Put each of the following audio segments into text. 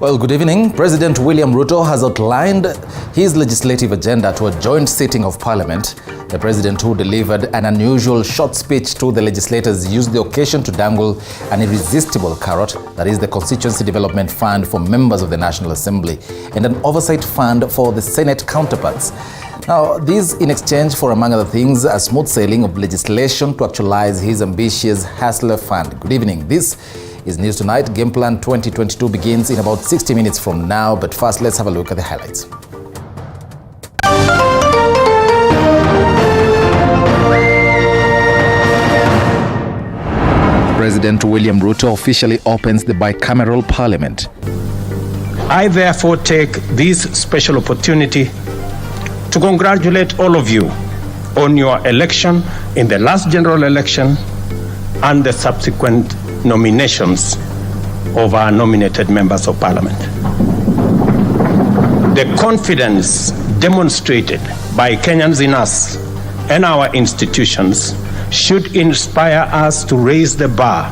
Well, good evening. President William Ruto has outlined his legislative agenda to a joint sitting of Parliament. The president, who delivered an unusual short speech to the legislators, used the occasion to dangle an irresistible carrot, that is the Constituency Development Fund for members of the National Assembly and an oversight fund for the Senate counterparts. Now, these in exchange for, among other things, a smooth sailing of legislation to actualize his ambitious Hustler Fund. Good evening. This is News Tonight. Game Plan 2022 begins in about 60 minutes from now, but first let's have a look at the highlights. President William Ruto officially opens the bicameral parliament. I therefore take this special opportunity to congratulate all of you on your election in the last general election and the subsequent nominations of our nominated members of Parliament. The confidence demonstrated by Kenyans in us and our institutions should inspire us to raise the bar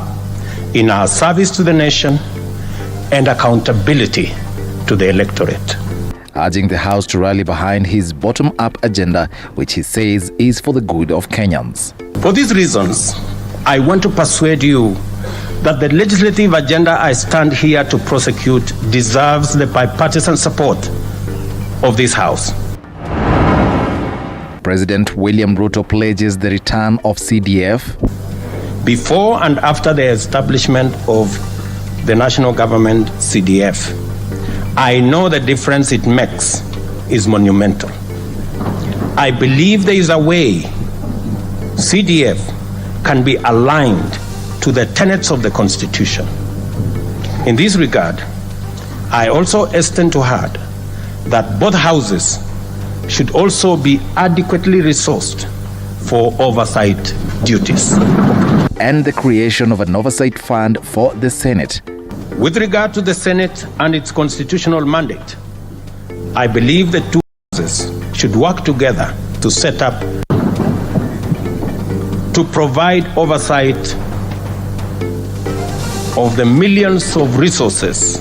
in our service to the nation and accountability to the electorate. Urging the House to rally behind his bottom-up agenda, which he says is for the good of Kenyans. For these reasons, I want to persuade you that the legislative agenda I stand here to prosecute deserves the bipartisan support of this House. President William Ruto pledges the return of CDF. Before and after the establishment of the national government CDF, I know the difference it makes is monumental. I believe there is a way CDF can be aligned to the tenets of the Constitution. In this regard, I also hasten to add that both houses should also be adequately resourced for oversight duties. And the creation of an oversight fund for the Senate. With regard to the Senate and its constitutional mandate, I believe the two houses should work together to set up, to provide oversight of the millions of resources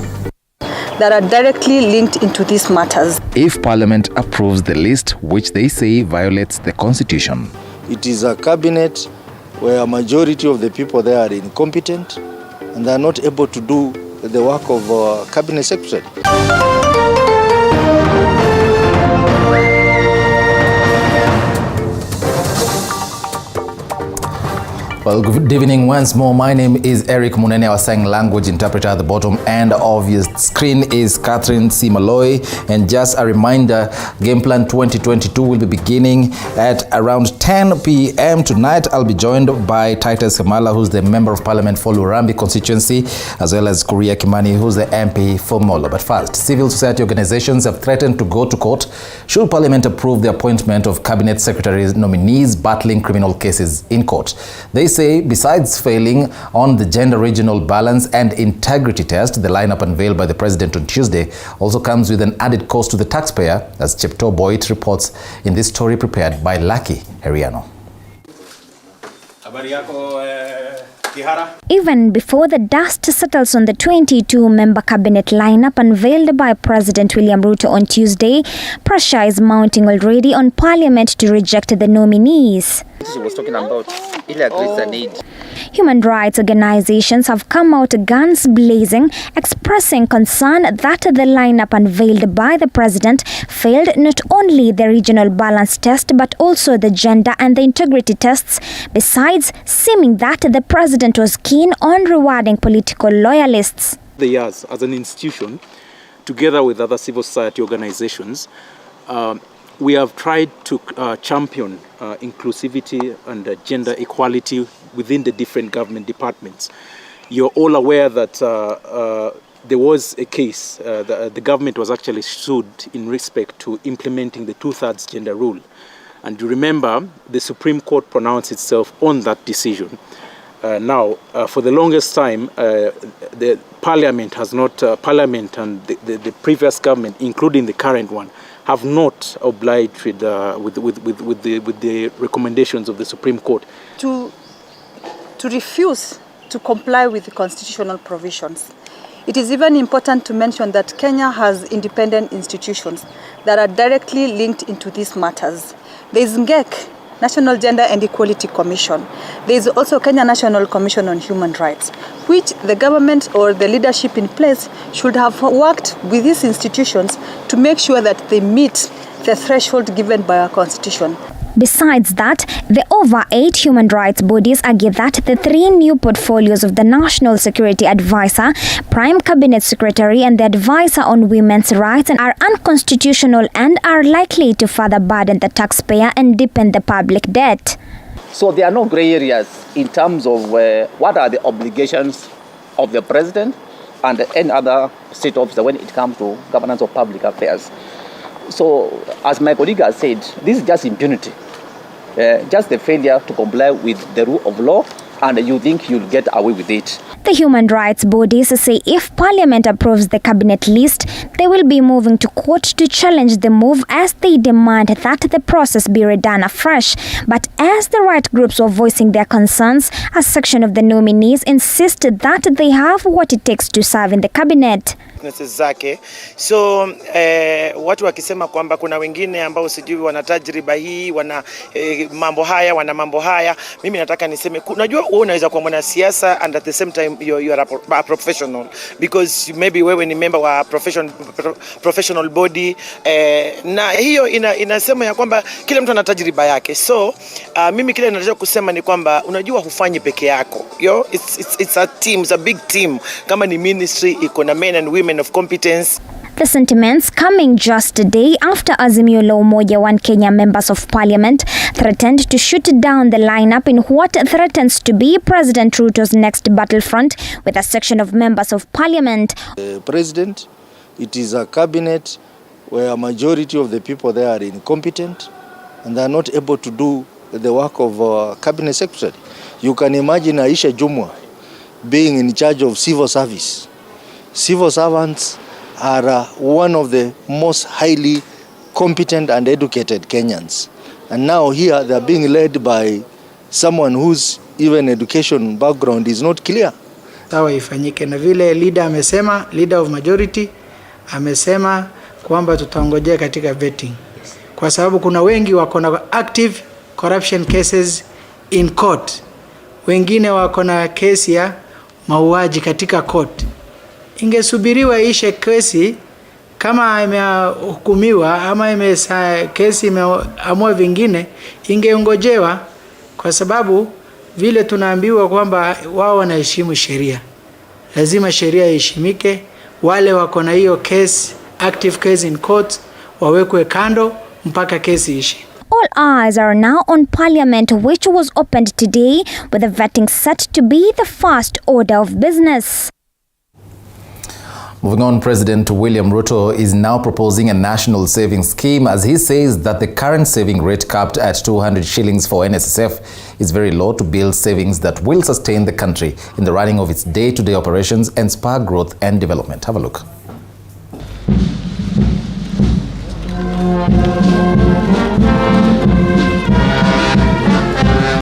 that are directly linked into these matters. If Parliament approves the list, which they say violates the Constitution. It is a cabinet where a majority of the people there are incompetent and they are not able to do the work of cabinet secretary. Well, good evening once more. My name is Eric Munene, our sign language interpreter. At the bottom end of your screen is Catherine C. Malloy. And just a reminder, Game Plan 2022 will be beginning at around 10 p.m. tonight. I'll be joined by Titus Kamala, who's the Member of Parliament for Lurambi constituency, as well as Kuria Kimani, who's the MP for Molo. But first, civil society organizations have threatened to go to court should Parliament approve the appointment of cabinet secretaries nominees battling criminal cases in court. They say besides failing on the gender regional balance and integrity test, the lineup unveiled by the president on Tuesday also comes with an added cost to the taxpayer, as Chepto Boit reports in this story prepared by Lucky Heriano. Even before the dust settles on the 22-member cabinet lineup unveiled by President William Ruto on Tuesday, pressure is mounting already on Parliament to reject the nominees. She was talking about need. Human rights organizations have come out guns blazing, expressing concern that the lineup unveiled by the president failed not only the regional balance test but also the gender and the integrity tests, besides seeming that the president was keen on rewarding political loyalists. The years as an institution, together with other civil society organizations, we have tried to champion inclusivity and gender equality within the different government departments. You're all aware that there was a case, the government was actually sued in respect to implementing the 2/3 gender rule. And you remember, the Supreme Court pronounced itself on that decision. Now, for the longest time, the Parliament has not, Parliament and the previous government, including the current one, have not obliged with the recommendations of the Supreme Court. To refuse to comply with the constitutional provisions It is even important to mention that Kenya has independent institutions that are directly linked into these matters. There is NGEK, National Gender and Equality Commission. There is also Kenya National Commission on Human Rights, which the government or the leadership in place should have worked with these institutions to make sure that they meet the threshold given by our constitution. Besides that, the over 8 human rights bodies argue that the 3 new portfolios of the National Security Advisor, Prime Cabinet Secretary and the Advisor on Women's Rights are unconstitutional and are likely to further burden the taxpayer and deepen the public debt. So there are no gray areas in terms of what are the obligations of the president and any other state officer when it comes to governance of public affairs. So, as my colleague has said, this is just impunity, just the failure to comply with the rule of law, and you think you'll get away with it. The human rights bodies say if Parliament approves the cabinet list, they will be moving to court to challenge the move as they demand that the process be redone afresh. But as the right groups were voicing their concerns, a section of the nominees insisted that they have what it takes to serve in the cabinet. Zake. So watu wakisema kwamba kuna wengine ambao sijui wana tajriba hii, wana mambo haya, mimi nataka niseme, unajua wewe unaweza kuwa mwanasiasa and at the same time you are a professional, because maybe wewe ni member wa professional body, na hiyo inasema ya kwamba kila mtu ana tajriba yake. So mimi kile ninataka kusema ni kwamba unajua hufanyi peke yako. It's a team, it's a big team. Kama ni ministry iko na men and women of competence. The sentiments coming just a day after Azimio la Umoja One Kenya members of parliament threatened to shoot down the lineup in what threatens to be President Ruto's next battlefront with a section of members of parliament. President, it is a cabinet where a majority of the people there are incompetent and they are not able to do the work of cabinet secretary. You can imagine Aisha Jumwa being in charge of civil service. Civil servants are one of the most highly competent and educated Kenyans. And now here they are being led by someone whose even education background is not clear. Sawa ifanyike na vile leader amesema, leader of majority amesema kwamba tutaongojea katika vetting. Kwa sababu kuna wengi wako na active corruption cases in court. Wengine wako na kesi ya mauaji katika court. Ingesubiriwa ishe kesi kama imehukumiwa ama kesi imeamua vingine, ingeongojewa, kwa sababu vile tunaambiwa kwamba wao wanaheshimu sheria. Lazima sheria iheshimike. Wale wako na hiyo case, active case in court, wawekwe kando mpaka kesi ishe. All eyes are now on Parliament, which was opened today with the vetting set to be the first order of business. Moving on, President William Ruto is now proposing a national savings scheme as he says that the current saving rate capped at 200 shillings for NSSF is very low to build savings that will sustain the country in the running of its day-to-day operations and spur growth and development. Have a look.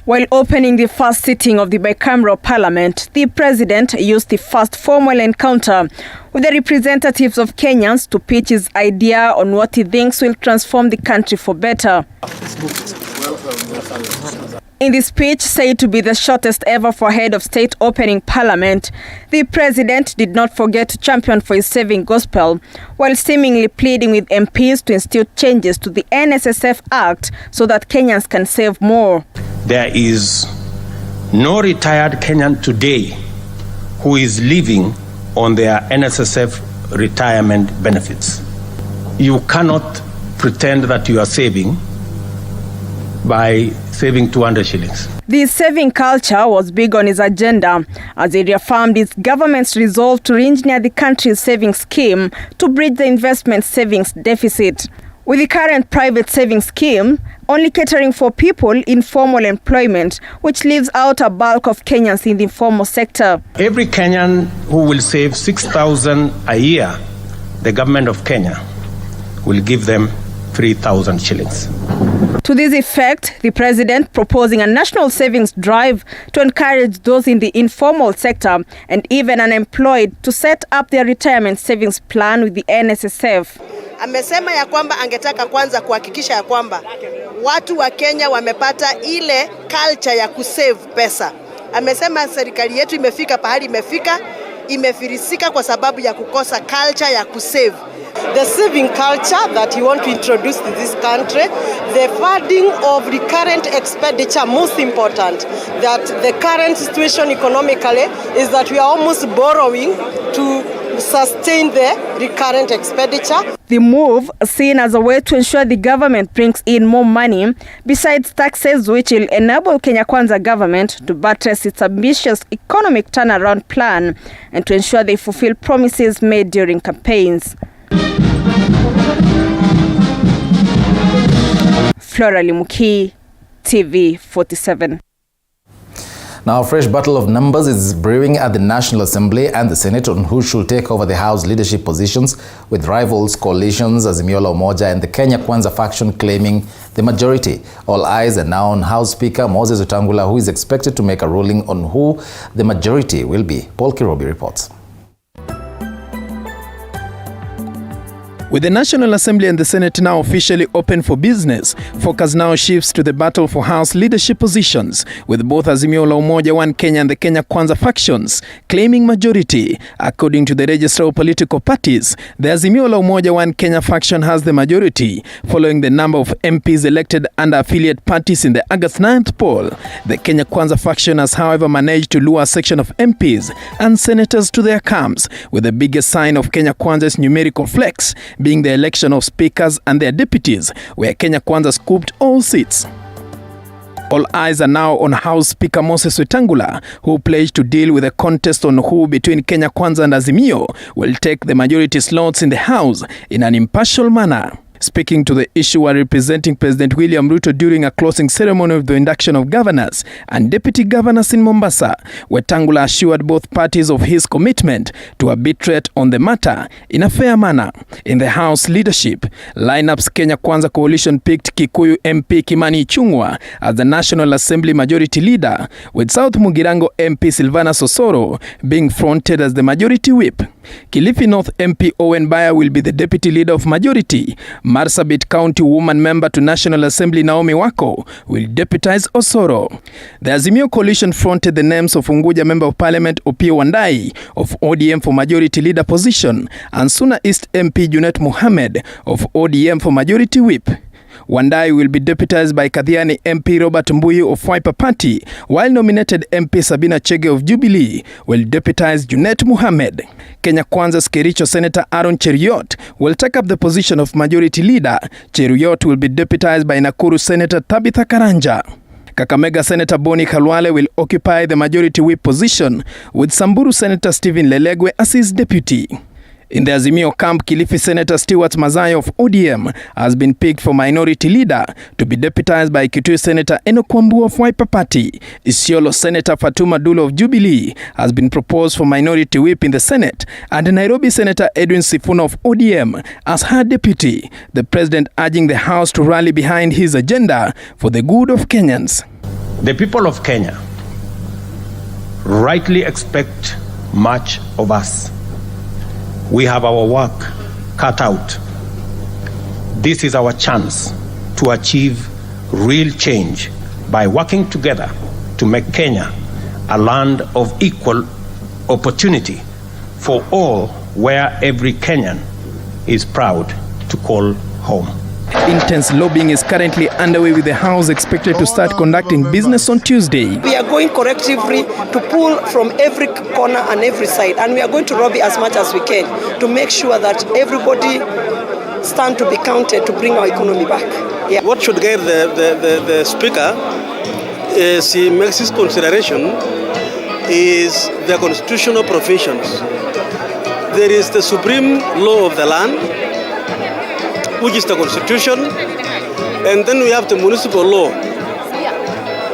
While opening the first sitting of the bicameral parliament, the president used the first formal encounter with the representatives of Kenyans to pitch his idea on what he thinks will transform the country for better. In the speech, said to be the shortest ever for head of state opening parliament, the president did not forget to champion for his saving gospel, while seemingly pleading with MPs to institute changes to the NSSF Act so that Kenyans can save more. There is no retired Kenyan today who is living on their NSSF retirement benefits. You cannot pretend that you are saving by saving 200 shillings. The saving culture was big on his agenda as he reaffirmed his government's resolve to re-engineer the country's savings scheme to bridge the investment savings deficit. With the current private savings scheme only catering for people in formal employment, which leaves out a bulk of Kenyans in the informal sector. Every Kenyan who will save 6,000 a year, the government of Kenya will give them 3,000 shillings. To this effect, the president proposing a national savings drive to encourage those in the informal sector and even unemployed to set up their retirement savings plan with the NSSF. Amesema ya kwamba angetaka kwanza kuhakikisha ya kwamba watu wa Kenya wamepata ile culture ya kusave pesa. Amesema serikali yetu imefika pahali imefirisika kwa sababu ya kukosa culture ya kusave. The saving culture that you want to introduce to this country, the funding of recurrent expenditure, most important, that the current situation economically is that we are almost borrowing to sustain the recurrent expenditure. The move seen as a way to ensure the government brings in more money besides taxes, which will enable Kenya Kwanza government to buttress its ambitious economic turnaround plan and to ensure they fulfill promises made during campaigns. Flora Limuki, TV 47. Now, a fresh battle of numbers is brewing at the National Assembly and the Senate on who should take over the House leadership positions, with rivals coalitions Azimio la Umoja and the Kenya Kwanza faction claiming the majority. All eyes are now on House Speaker Moses Wetangula, who is expected to make a ruling on who the majority will be. Paul Kirobi reports. With the National Assembly and the Senate now officially open for business, focus now shifts to the battle for House leadership positions, with both Azimio la Umoja, One Kenya and the Kenya Kwanza factions claiming majority. According to the Register of Political Parties, the Azimio la Umoja, One Kenya faction has the majority, following the number of MPs elected under affiliate parties in the August 9th poll. The Kenya Kwanza faction has, however, managed to lure a section of MPs and senators to their camps, with the biggest sign of Kenya Kwanza's numerical flex being the election of speakers and their deputies, where Kenya Kwanza scooped all seats. All eyes are now on House Speaker Moses Wetangula, who pledged to deal with a contest on who between Kenya Kwanza and Azimio will take the majority slots in the House in an impartial manner. Speaking to the issue while representing President William Ruto during a closing ceremony of the induction of governors and deputy governors in Mombasa, Wetangula assured both parties of his commitment to arbitrate on the matter in a fair manner. In the House leadership, lineups Kenya Kwanza coalition picked Kikuyu MP Kimani Ichung'wah as the National Assembly majority leader, with South Mugirango MP Silvana Sosoro being fronted as the majority whip. Kilifi North MP Owen Baya will be the deputy leader of majority. Marsabit County woman member to National Assembly Naomi Wako will deputize Osoro. The Azimio coalition fronted the names of Unguja Member of Parliament Opiyo Wandayi of ODM for majority leader position and Suna East MP Junet Mohamed of ODM for majority whip. Wandayi will be deputized by Kathiani MP Robert Mbuyu of Wiper Party, while nominated MP Sabina Chege of Jubilee will deputize Junet Mohamed. Kenya Kwanza's Kericho Senator Aaron Cheruiyot will take up the position of majority leader. Cheruiyot will be deputized by Nakuru Senator Tabitha Karanja. Kakamega Senator Boni Khalwale will occupy the majority whip position, with Samburu Senator Stephen Lelegwe as his deputy. In the Azimio camp, Kilifi Senator Stewart Mazayo of ODM has been picked for minority leader to be deputized by Kitui Senator Enoch Wambua of Wiper Party. Isiolo Senator Fatuma Dulo of Jubilee has been proposed for minority whip in the Senate, and Nairobi Senator Edwin Sifuna of ODM as her deputy, the president urging the House to rally behind his agenda for the good of Kenyans. The people of Kenya rightly expect much of us. We have our work cut out. This is our chance to achieve real change by working together to make Kenya a land of equal opportunity for all, where every Kenyan is proud to call home. Intense lobbying is currently underway, with the House expected to start conducting business on Tuesday. We are going collectively to pull from every corner and every side, and we are going to lobby as much as we can to make sure that everybody stand to be counted to bring our economy back. Yeah. What should guide the Speaker, as he makes his consideration, is the constitutional provisions. There is the supreme law of the land, which is the Constitution, and then we have the municipal law,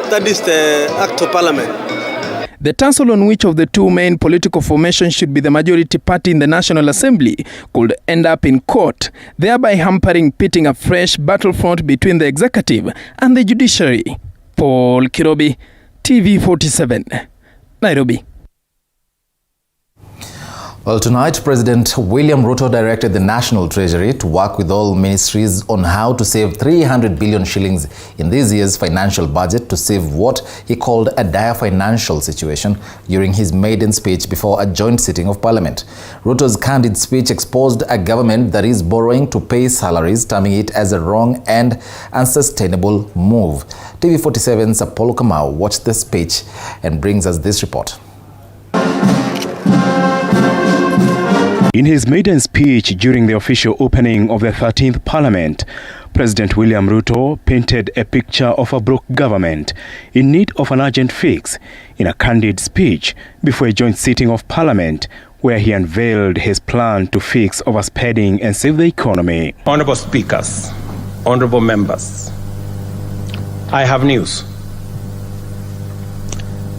that is the Act of Parliament. The tussle on which of the two main political formations should be the majority party in the National Assembly could end up in court, thereby hampering pitting a fresh battlefront between the executive and the judiciary. Paul Kirobi, TV47, Nairobi. Well, tonight, President William Ruto directed the National Treasury to work with all ministries on how to save 300 billion shillings in this year's financial budget to save what he called a dire financial situation during his maiden speech before a joint sitting of Parliament. Ruto's candid speech exposed a government that is borrowing to pay salaries, terming it as a wrong and unsustainable move. TV47's Apollo Kamau watched the speech and brings us this report. In his maiden speech during the official opening of the 13th Parliament, President William Ruto painted a picture of a broke government in need of an urgent fix in a candid speech before a joint sitting of Parliament, where he unveiled his plan to fix overspending and save the economy. Honorable speakers, honorable members, I have news,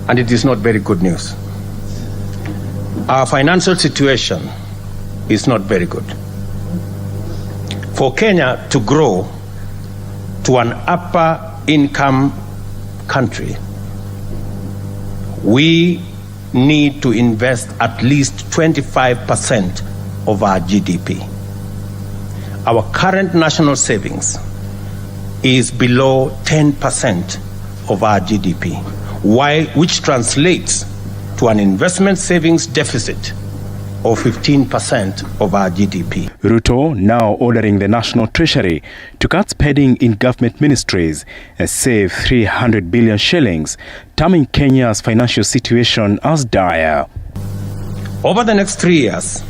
and it is not very good news. Our financial situation is not very good. For Kenya to grow to an upper income country, we need to invest at least 25% of our GDP. Our current national savings is below 10% of our GDP, which translates to an investment savings deficit of 15% of our GDP. Ruto now ordering the National Treasury to cut spending in government ministries and save 300 billion shillings, terming Kenya's financial situation as dire. Over the next 3 years,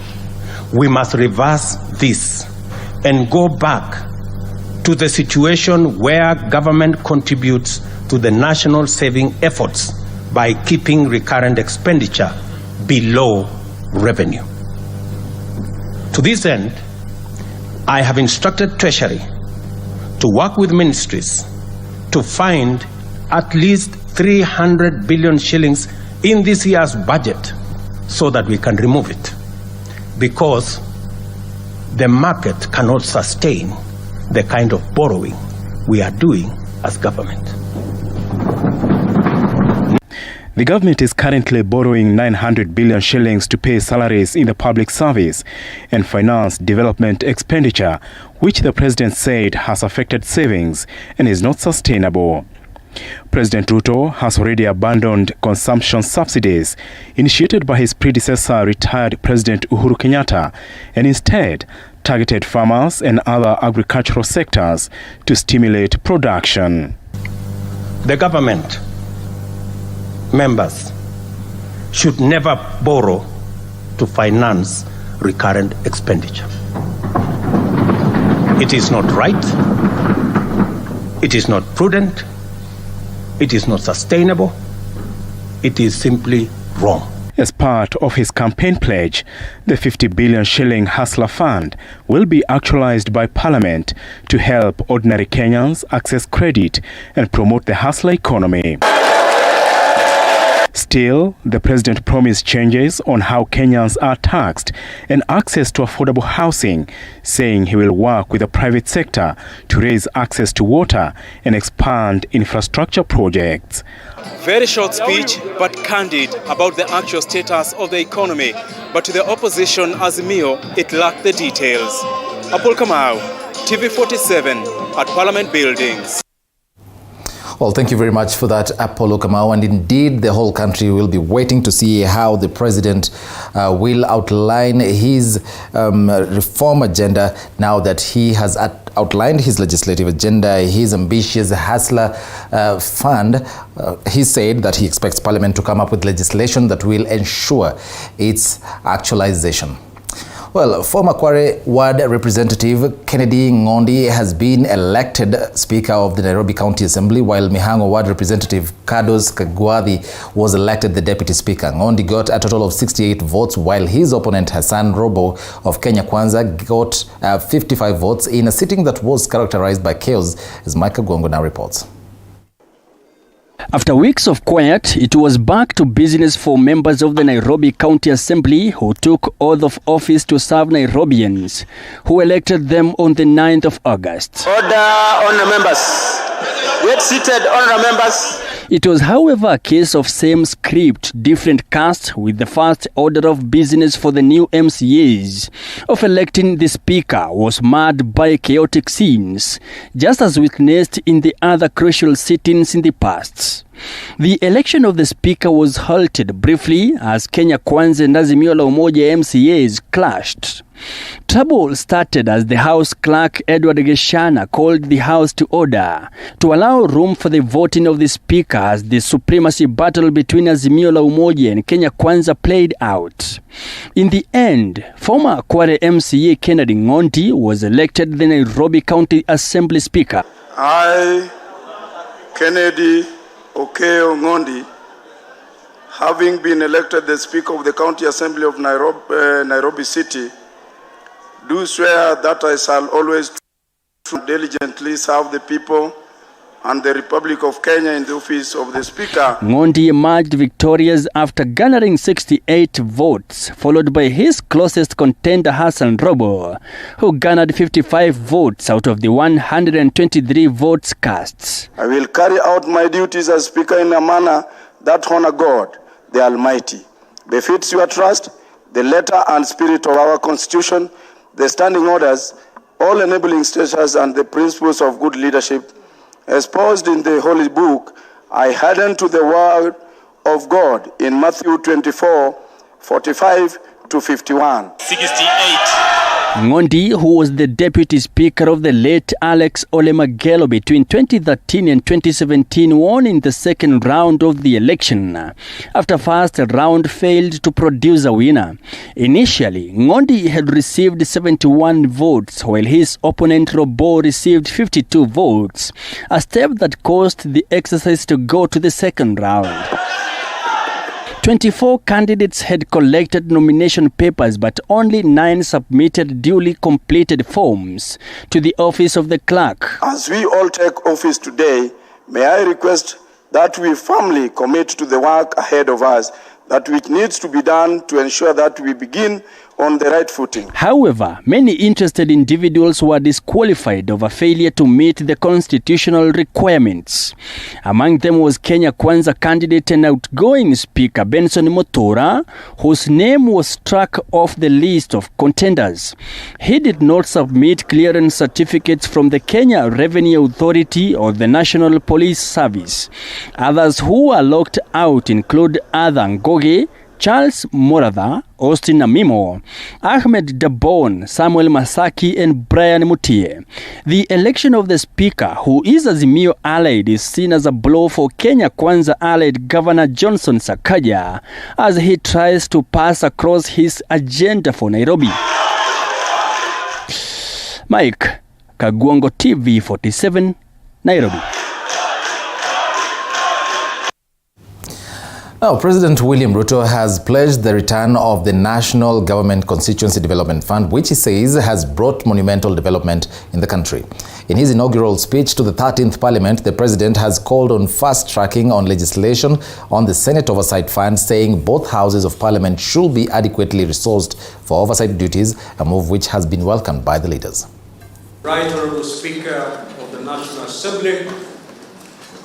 we must reverse this and go back to the situation where government contributes to the national saving efforts by keeping recurrent expenditure below revenue. To this end, I have instructed Treasury to work with ministries to find at least 300 billion shillings in this year's budget so that we can remove it, because the market cannot sustain the kind of borrowing we are doing as government. The government is currently borrowing 900 billion shillings to pay salaries in the public service and finance development expenditure, which the president said has affected savings and is not sustainable. President Ruto has already abandoned consumption subsidies initiated by his predecessor, retired President Uhuru Kenyatta, and instead targeted farmers and other agricultural sectors to stimulate production. The government members should never borrow to finance recurrent expenditure. It is not right, it is not prudent, it is not sustainable, it is simply wrong. As part of his campaign pledge, the 50 billion shilling Hustler Fund will be actualized by Parliament to help ordinary Kenyans access credit and promote the hustler economy. Still, the president promised changes on how Kenyans are taxed and access to affordable housing, saying he will work with the private sector to raise access to water and expand infrastructure projects. Very short speech, but candid about the actual status of the economy. But to the opposition, Azimio, it lacked the details. Apol Kamau, TV47 at Parliament Buildings. Well, thank you very much for that, Apollo Kamau. And indeed, the whole country will be waiting to see how the president will outline his reform agenda now that he has outlined his legislative agenda, his ambitious Hustler Fund. He said that he expects Parliament to come up with legislation that will ensure its actualization. Well, former Kware Ward Representative Kennedy Ngondi has been elected Speaker of the Nairobi County Assembly, while Mihango Ward Representative Cardiologist was elected the Deputy Speaker. Ngondi got a total of 68 votes, while his opponent Hassan Robo of Kenya Kwanza got 55 votes in a sitting that was characterized by chaos, as Micah Gongo now reports. After weeks of quiet, it was back to business for members of the Nairobi County Assembly who took oath of office to serve Nairobians, who elected them on the 9th of August. Order, honourable members. Get seated, honourable members. It was, however, a case of same script, different cast, with the first order of business for the new MCAs of electing the Speaker was marred by chaotic scenes, just as witnessed in the other crucial sittings in the past. The election of the Speaker was halted briefly as Kenya Kwanza and Azimio la Umoja MCAs clashed. Trouble started as the House Clerk Edward Geshana called the House to order to allow room for the voting of the Speaker as the supremacy battle between Azimio la Umoja and Kenya Kwanza played out. In the end, former Kware MCA Kennedy Ngondi was elected the Nairobi County Assembly Speaker. I, Kennedy Okeo Ngondi, having been elected the Speaker of the County Assembly of Nairobi City, do swear that I shall always diligently serve the people and the Republic of Kenya in the office of the Speaker. Ngondi emerged victorious after garnering 68 votes, followed by his closest contender Hassan Robo, who garnered 55 votes out of the 123 votes cast. I will carry out my duties as Speaker in a manner that honor God, the Almighty, befits your trust, the letter and spirit of our Constitution, the standing orders, all enabling statutes and the principles of good leadership, espoused in the Holy Book, I harden to the word of God in Matthew 24:45-51. 68. Ngondi, who was the Deputy Speaker of the late Alex Ole Magelo between 2013 and 2017, won in the second round of the election, after first round failed to produce a winner. Initially, Ngondi had received 71 votes, while his opponent Robo received 52 votes, a step that caused the exercise to go to the second round. 24 candidates had collected nomination papers, but only 9 submitted duly completed forms to the office of the clerk. As we all take office today, may I request that we firmly commit to the work ahead of us, that which needs to be done to ensure that we begin on the right footing. However, many interested individuals were disqualified over failure to meet the constitutional requirements. Among them was Kenya Kwanza candidate and outgoing Speaker Benson Motora, whose name was struck off the list of contenders. He did not submit clearance certificates from the Kenya Revenue Authority or the National Police Service. Others who were locked out include Ada Ngoge, Charles Moratha, Austin Amimo, Ahmed Dabon, Samuel Masaki, and Brian Mutie. The election of the Speaker, who is Azimio allied, is seen as a blow for Kenya Kwanza allied Governor Johnson Sakaja as he tries to pass across his agenda for Nairobi. Mike Kagwongo, TV 47, Nairobi. Now, President William Ruto has pledged the return of the National Government Constituency Development Fund, which he says has brought monumental development in the country. In his inaugural speech to the 13th Parliament, the President has called on fast-tracking on legislation on the Senate Oversight Fund, saying both houses of Parliament should be adequately resourced for oversight duties, a move which has been welcomed by the leaders. Right Honourable Speaker of the National Assembly,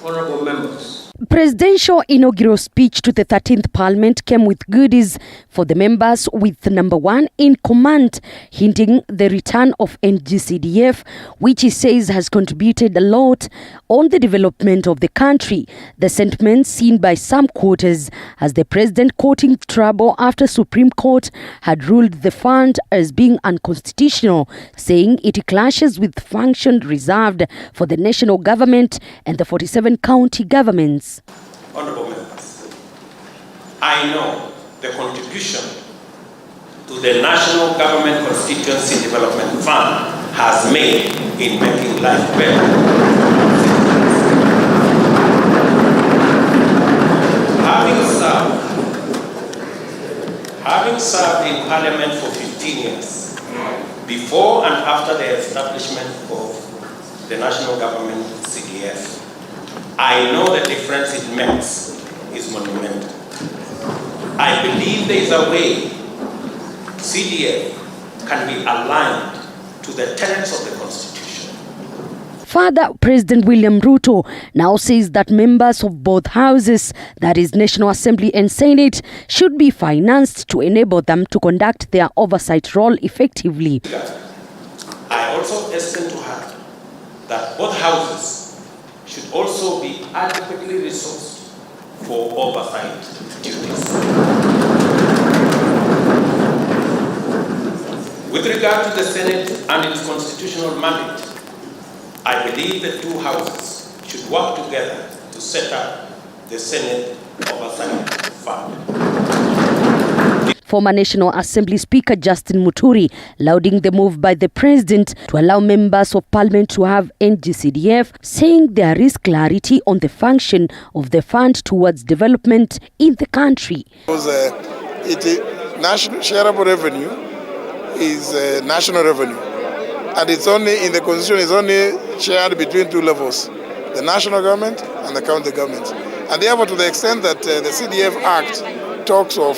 honourable members. Presidential inaugural speech to the 13th Parliament came with goodies for the members, with number 1 in command hinting the return of NGCDF, which he says has contributed a lot on the development of the country. The sentiment seen by some quarters as the president courting trouble after Supreme Court had ruled the fund as being unconstitutional, saying it clashes with function reserved for the national government and the 47 county governments. Honourable members, I know the contribution to the National Government Constituency Development Fund has made in making life better. Having served in Parliament for 15 years, before and after the establishment of the National Government CDF, I know the difference it makes is monumental. I believe there is a way CDF can be aligned to the tenets of the Constitution. Further, President William Ruto now says that members of both houses, that is National Assembly and Senate, should be financed to enable them to conduct their oversight role effectively. I also hasten to add that both houses should also be adequately resourced for oversight duties. With regard to the Senate and its constitutional mandate, I believe the two houses should work together to set up the Senate Oversight Fund. Former National Assembly Speaker Justin Muturi lauding the move by the President to allow members of Parliament to have NGCDF, saying there is clarity on the function of the fund towards development in the country. National shareable revenue is national revenue, and it's only in the Constitution is only shared between two levels, the national government and the county government. And therefore, to the extent that the CDF Act talks of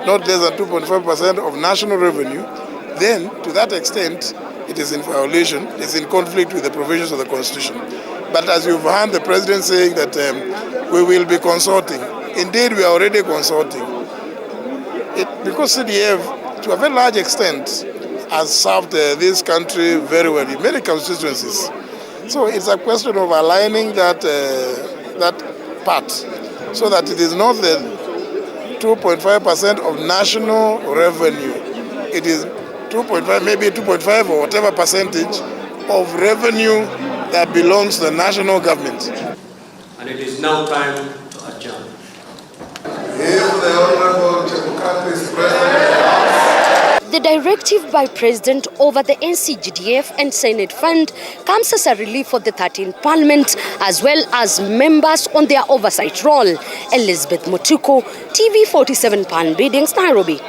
not less than 2.5% of national revenue, then to that extent, it is in violation, it's in conflict with the provisions of the Constitution. But as you've heard the President saying that we will be consulting, indeed we are already consulting. Because CDF, to a very large extent, has served this country very well in many constituencies. So it's a question of aligning that part so that it is not the 2.5% of national revenue. It is 2.5, maybe 2.5 or whatever percentage of revenue that belongs to the national government. And it is now time to adjourn. If the Honorable Chebukati is present. The directive by President over the NCGDF and Senate Fund comes as a relief for the 13th Parliament as well as members on their oversight role. Elizabeth Mutuko, TV47 Pan Biddings, Nairobi.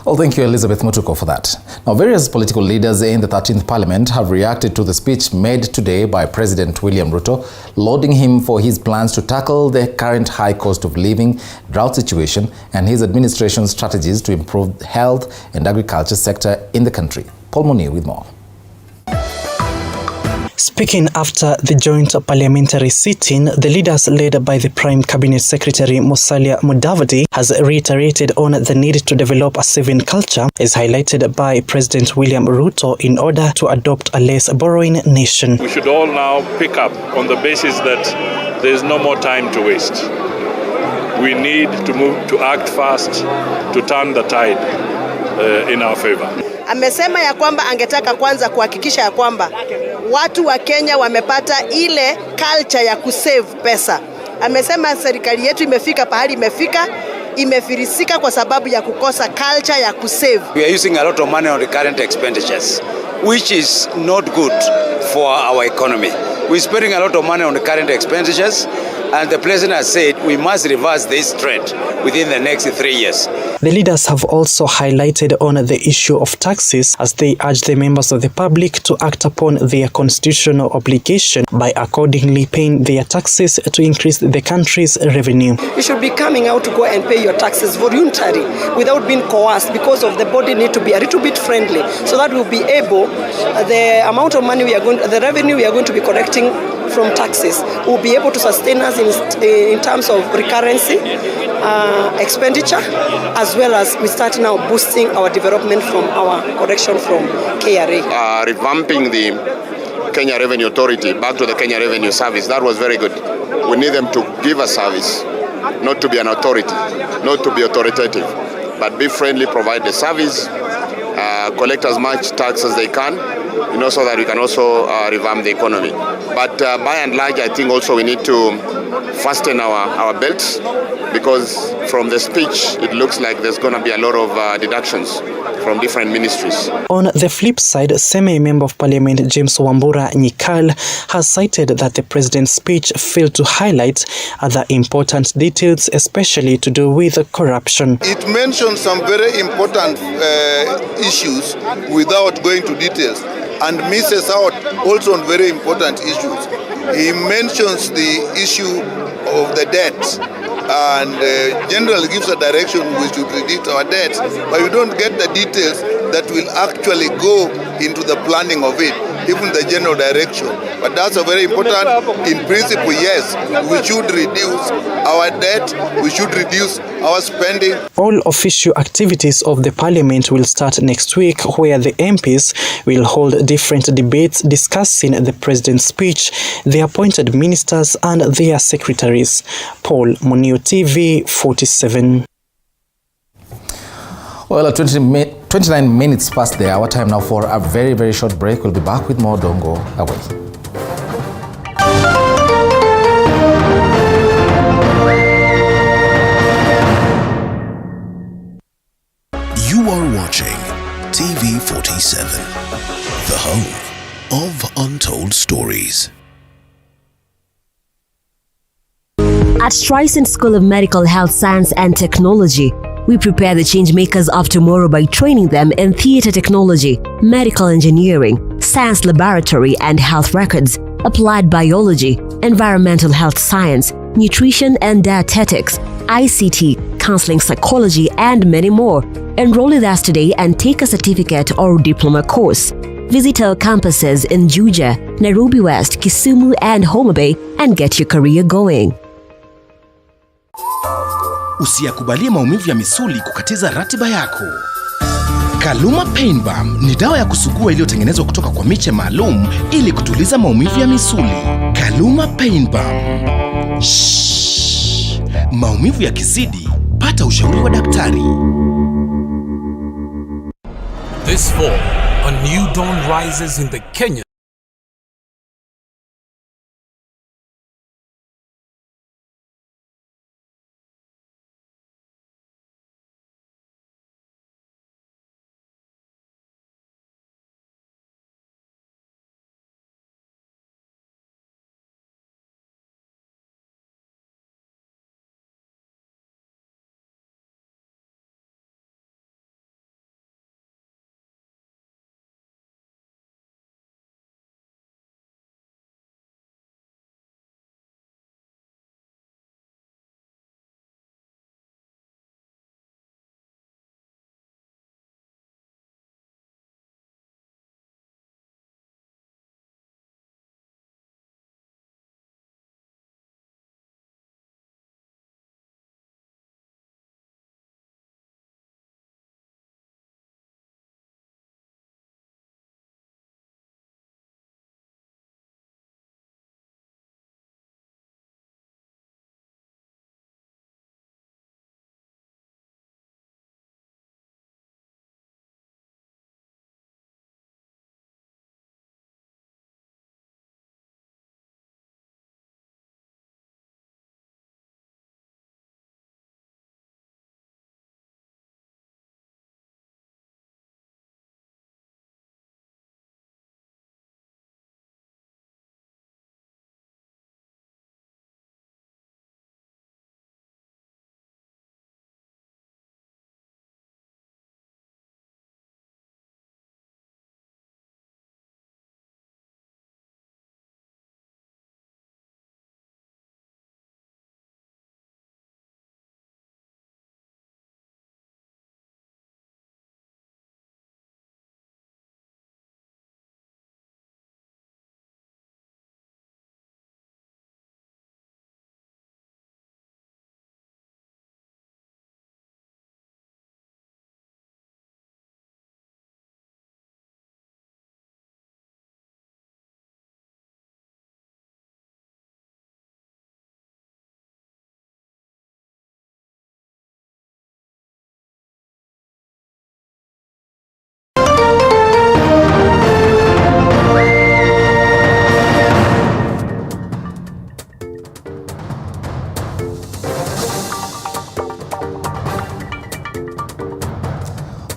Well, thank you, Elizabeth Mutuko, for that. Now, various political leaders in the 13th Parliament have reacted to the speech made today by President William Ruto, lauding him for his plans to tackle the current high cost of living, drought situation, and his administration's strategies to improve the health and agriculture sector in the country. Paul Munir with more. Speaking after the joint parliamentary sitting, the leaders led by the Prime Cabinet Secretary Musalia Mudavadi has reiterated on the need to develop a saving culture, as highlighted by President William Ruto, in order to adopt a less borrowing nation. We should all now pick up on the basis that there is no more time to waste. We need to move to act fast to turn the tide in our favor. Amesema ya kwamba angetaka kwanza kuhakikisha ya kwamba watu wa Kenya wamepata ile culture ya kusave pesa. Amesema serikali yetu imefika pahali imefirisika kwa sababu ya kukosa culture ya kusave. We are using a lot of money on the current expenditures, which is not good for our economy. We're spending a lot of money on the current expenditures, and the President has said we must reverse this trend within the next 3 years. The leaders have also highlighted on the issue of taxes as they urge the members of the public to act upon their constitutional obligation by accordingly paying their taxes to increase the country's revenue. You should be coming out to go and pay your taxes voluntarily without being coerced, because of the body need to be a little bit friendly, so that we'll be able, the amount of money the revenue we are going to be collecting from taxes will be able to sustain us in terms of recurrency, expenditure, as well as we start now boosting our development from our collection from KRA. Revamping the Kenya Revenue Authority back to the Kenya Revenue Service, that was very good. We need them to give a service, not to be an authority, not to be authoritative, but be friendly, provide the service, collect as much tax as they can, so that we can also revamp the economy. But by and large, I think also we need to fasten our belts, because from the speech, it looks like there's going to be a lot of deductions from different ministries. On the flip side, Semi-Member of Parliament James Wambura Nyikal has cited that the President's speech failed to highlight other important details, especially to do with corruption. It mentions some very important issues without going to details, and misses out also on very important issues. He mentions the issue of the debt and generally gives a direction we should reduce our debts, but we don't get the details that will actually go into the planning of it, even the general direction. But that's a very important. In principle, yes, we should reduce our debt, we should reduce our spending. All official activities of the parliament will start next week, where the MPs will hold different debates discussing the president's speech, the appointed ministers and their secretaries. Paul Munio, TV 47. Well, 29 minutes past the hour, time now for a very, very short break. We'll be back with more. Don't go away. You are watching TV 47, the home of untold stories. At Streisand School of Medical Health Science and Technology, we prepare the change makers of tomorrow by training them in theater technology, medical engineering, science laboratory and health records, applied biology, environmental health science, nutrition and dietetics, ICT, counseling psychology, and many more. Enroll with us today and take a certificate or diploma course. Visit our campuses in Juja, Nairobi West, Kisumu, and Homa Bay and get your career going. Usiyakubalie maumivu ya misuli kukatiza ratiba yako. Kaluma Pain Balm ni dawa ya kusugua iliyotengenezwa kutoka kwa miche maalum ili kutuliza maumivu ya misuli. Kaluma Pain Balm. Shhh. Maumivu ya kizidi, pata ushauri wa daktari. This fall, a new dawn rises in the Kenya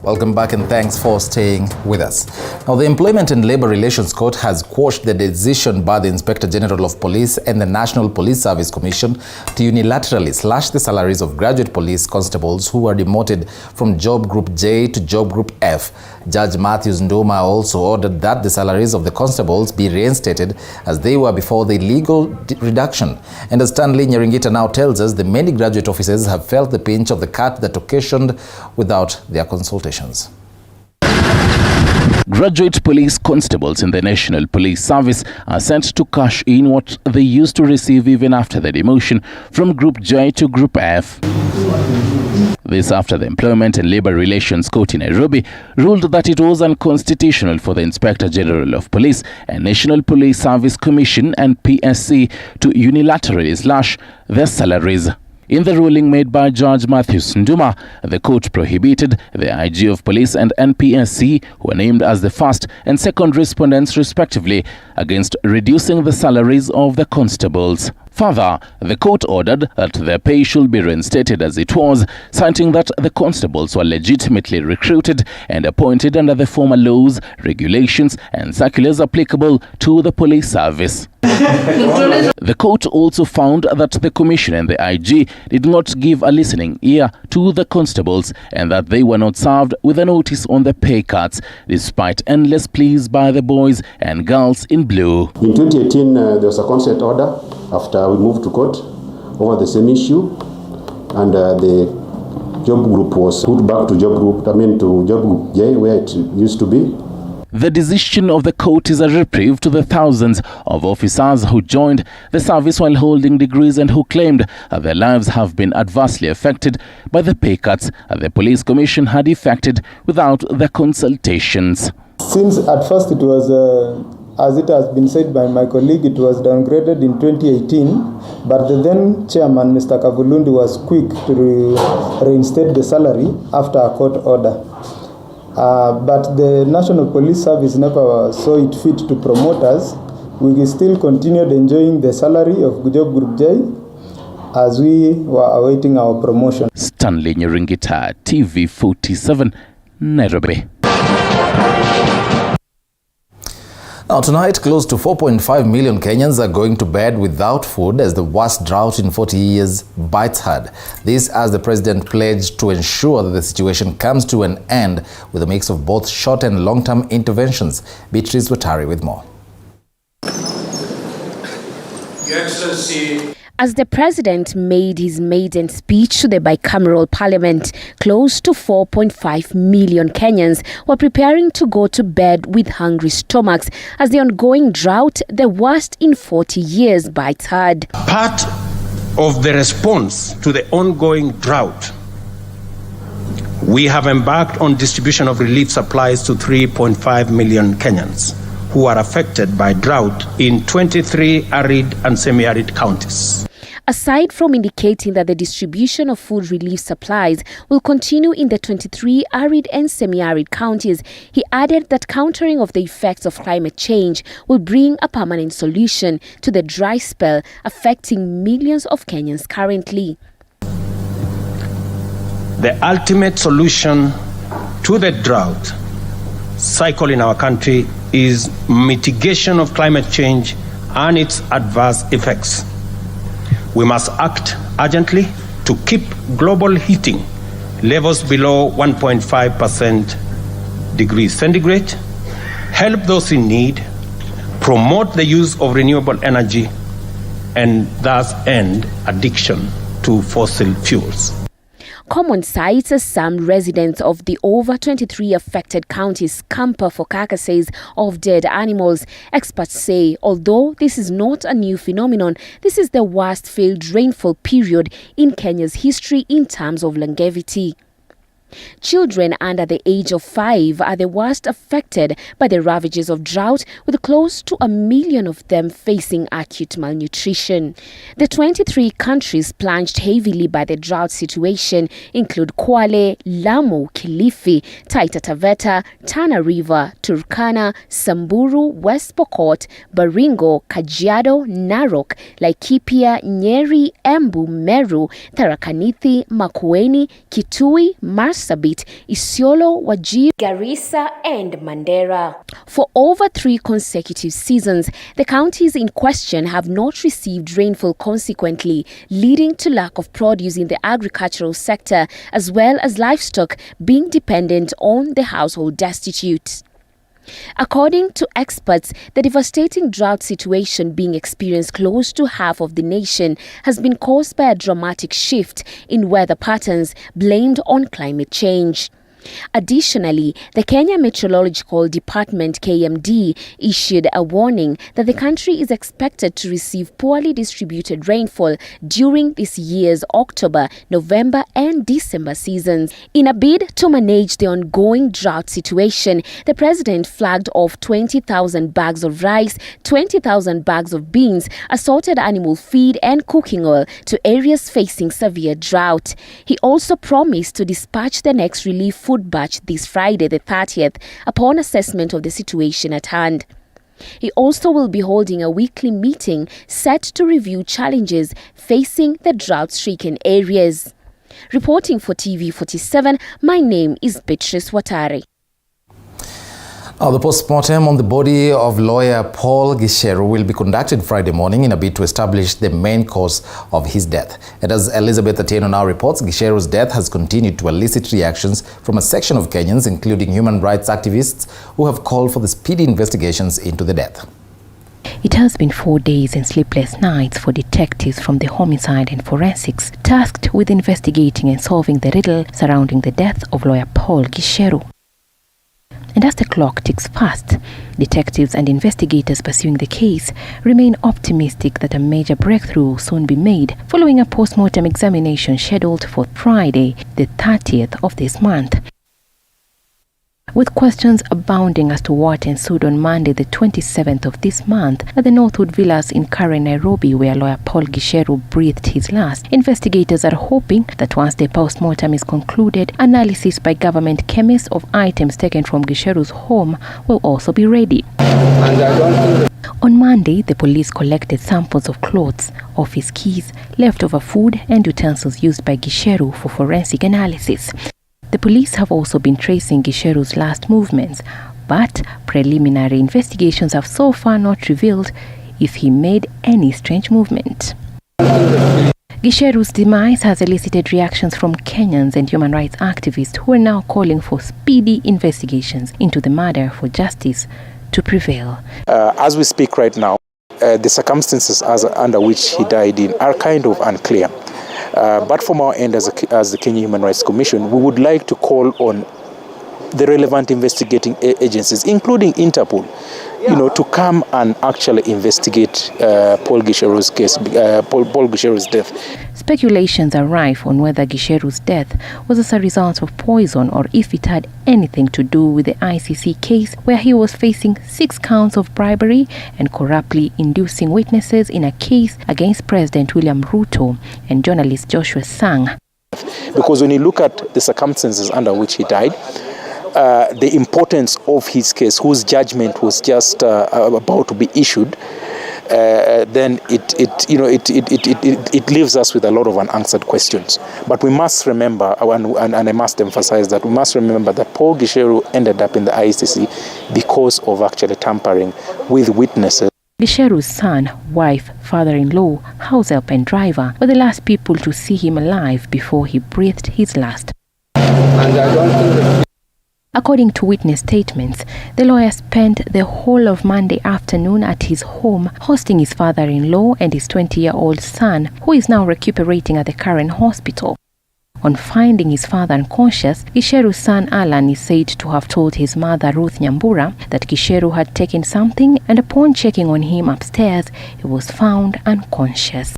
Welcome back and thanks for staying with us. Now, the Employment and Labour Relations Court has quashed the decision by the Inspector General of Police and the National Police Service Commission to unilaterally slash the salaries of graduate police constables who were demoted from Job Group J to Job Group F. Judge Matthews Nduma also ordered that the salaries of the constables be reinstated as they were before the illegal reduction. And as Stanley Nyeringita now tells us, the many graduate officers have felt the pinch of the cut that occasioned without their consultations. Graduate police constables in the National Police Service are set to cash in what they used to receive even after the demotion from Group J to Group F. This after the Employment and Labour Relations Court in Nairobi ruled that it was unconstitutional for the Inspector General of Police and National Police Service Commission and PSC to unilaterally slash their salaries. In the ruling made by Judge Matthews Nduma, the court prohibited the IG of Police and NPSC, who were named as the first and second respondents respectively, against reducing the salaries of the constables. Further, the court ordered that their pay should be reinstated as it was, citing that the constables were legitimately recruited and appointed under the former laws, regulations and circulars applicable to the police service. The court also found that the Commission and the IG did not give a listening ear to the constables and that they were not served with a notice on the pay cuts, despite endless pleas by the boys and girls in blue. In 2018, there was a consent order after we moved to court over the same issue, and the job group was put back to Job Group J, where it used to be. The decision of the court is a reprieve to the thousands of officers who joined the service while holding degrees and who claimed that their lives have been adversely affected by the pay cuts that the Police Commission had effected without the consultations. Since at first it was, as it has been said by my colleague, it was downgraded in 2018, but the then chairman, Mr. Kavulundi, was quick to reinstate the salary after a court order. But the National Police Service never saw it fit to promote us. We still continued enjoying the salary of Job Group J as we were awaiting our promotion. Stanley Nyeringita, TV47, Nairobi. Now tonight, close to 4.5 million Kenyans are going to bed without food as the worst drought in 40 years bites hard. This as the president pledged to ensure that the situation comes to an end with a mix of both short and long-term interventions. Beatrice Watari with more. Your Excellency, as the president made his maiden speech to the bicameral parliament, close to 4.5 million Kenyans were preparing to go to bed with hungry stomachs as the ongoing drought, the worst in 40 years, bites hard. Part of the response to the ongoing drought, we have embarked on distribution of relief supplies to 3.5 million Kenyans who are affected by drought in 23 arid and semi-arid counties. Aside from indicating that the distribution of food relief supplies will continue in the 23 arid and semi-arid counties, he added that countering of the effects of climate change will bring a permanent solution to the dry spell affecting millions of Kenyans currently. The ultimate solution to the drought cycle in our country is mitigation of climate change and its adverse effects. We must act urgently to keep global heating levels below 1.5% degrees centigrade, help those in need, promote the use of renewable energy, and thus end addiction to fossil fuels. Common sights as some residents of the over 23 affected counties scamper for carcasses of dead animals. Experts say, although this is not a new phenomenon, this is the worst failed rainfall period in Kenya's history in terms of longevity. Children under the age of 5 are the worst affected by the ravages of drought, with close to 1 million of them facing acute malnutrition. The 23 countries plunged heavily by the drought situation include Kwale, Lamu, Kilifi, Taita Taveta, Tana River, Turkana, Samburu, West Pokot, Baringo, Kajiado, Narok, Laikipia, Nyeri, Embu, Meru, Tharaka Nithi, Makueni, Kitui, Marsabit, Marsabit, Isiolo, Wajir, Garissa and Mandera. For over 3 consecutive seasons, the counties in question have not received rainfall, consequently leading to lack of produce in the agricultural sector, as well as livestock being dependent on the household destitute. According to experts, the devastating drought situation being experienced close to half of the nation has been caused by a dramatic shift in weather patterns blamed on climate change. Additionally, the Kenya Meteorological Department KMD issued a warning that the country is expected to receive poorly distributed rainfall during this year's October, November and December seasons. In a bid to manage the ongoing drought situation, the president flagged off 20,000 bags of rice, 20,000 bags of beans, assorted animal feed and cooking oil to areas facing severe drought. He also promised to dispatch the next relief food batch this Friday the 30th upon assessment of the situation at hand. He also will be holding a weekly meeting set to review challenges facing the drought-stricken areas. Reporting for TV47, my name is Beatrice Watari. The post-mortem on the body of lawyer Paul Gicheru will be conducted Friday morning in a bid to establish the main cause of his death. And as Elizabeth Atieno now reports, Gicheru's death has continued to elicit reactions from a section of Kenyans, including human rights activists, who have called for the speedy investigations into the death. It has been 4 days and sleepless nights for detectives from the homicide and forensics tasked with investigating and solving the riddle surrounding the death of lawyer Paul Gicheru. And as the clock ticks fast, detectives and investigators pursuing the case remain optimistic that a major breakthrough will soon be made following a post-mortem examination scheduled for Friday, the 30th of this month. With questions abounding as to what ensued on Monday, the 27th of this month, at the Northwood Villas in Karen, Nairobi, where lawyer Paul Gicheru breathed his last, investigators are hoping that once the post-mortem is concluded, analysis by government chemists of items taken from Gicheru's home will also be ready. On Monday, the police collected samples of clothes, office keys, leftover food, and utensils used by Gicheru for forensic analysis. The police have also been tracing Gicheru's last movements, but preliminary investigations have so far not revealed if he made any strange movement. Gicheru's demise has elicited reactions from Kenyans and human rights activists who are now calling for speedy investigations into the murder for justice to prevail. As we speak right now, the circumstances under which he died in are kind of unclear. But from our end as the Kenya Human Rights Commission, we would like to call on the relevant investigating agencies, including Interpol, to come and actually investigate Paul Gicheru's case, Paul Gicheru's death. Speculations are rife on whether Gicheru's death was as a result of poison or if it had anything to do with the ICC case where he was facing 6 counts of bribery and corruptly inducing witnesses in a case against President William Ruto and journalist Joshua Sang. Because when you look at the circumstances under which he died, the importance of his case, whose judgment was just about to be issued, then it leaves us with a lot of unanswered questions. But we must remember, and I must emphasize that we must remember that Paul Gicheru ended up in the ICC because of actually tampering with witnesses. Gicheru's son, wife, father-in-law, house help and driver were the last people to see him alive before he breathed his last. According to witness statements, the lawyer spent the whole of Monday afternoon at his home hosting his father-in-law and his 20-year-old son, who is now recuperating at the Karen hospital. On finding his father unconscious, Gicheru's son Alan is said to have told his mother Ruth Nyambura that Gicheru had taken something, and upon checking on him upstairs, he was found unconscious.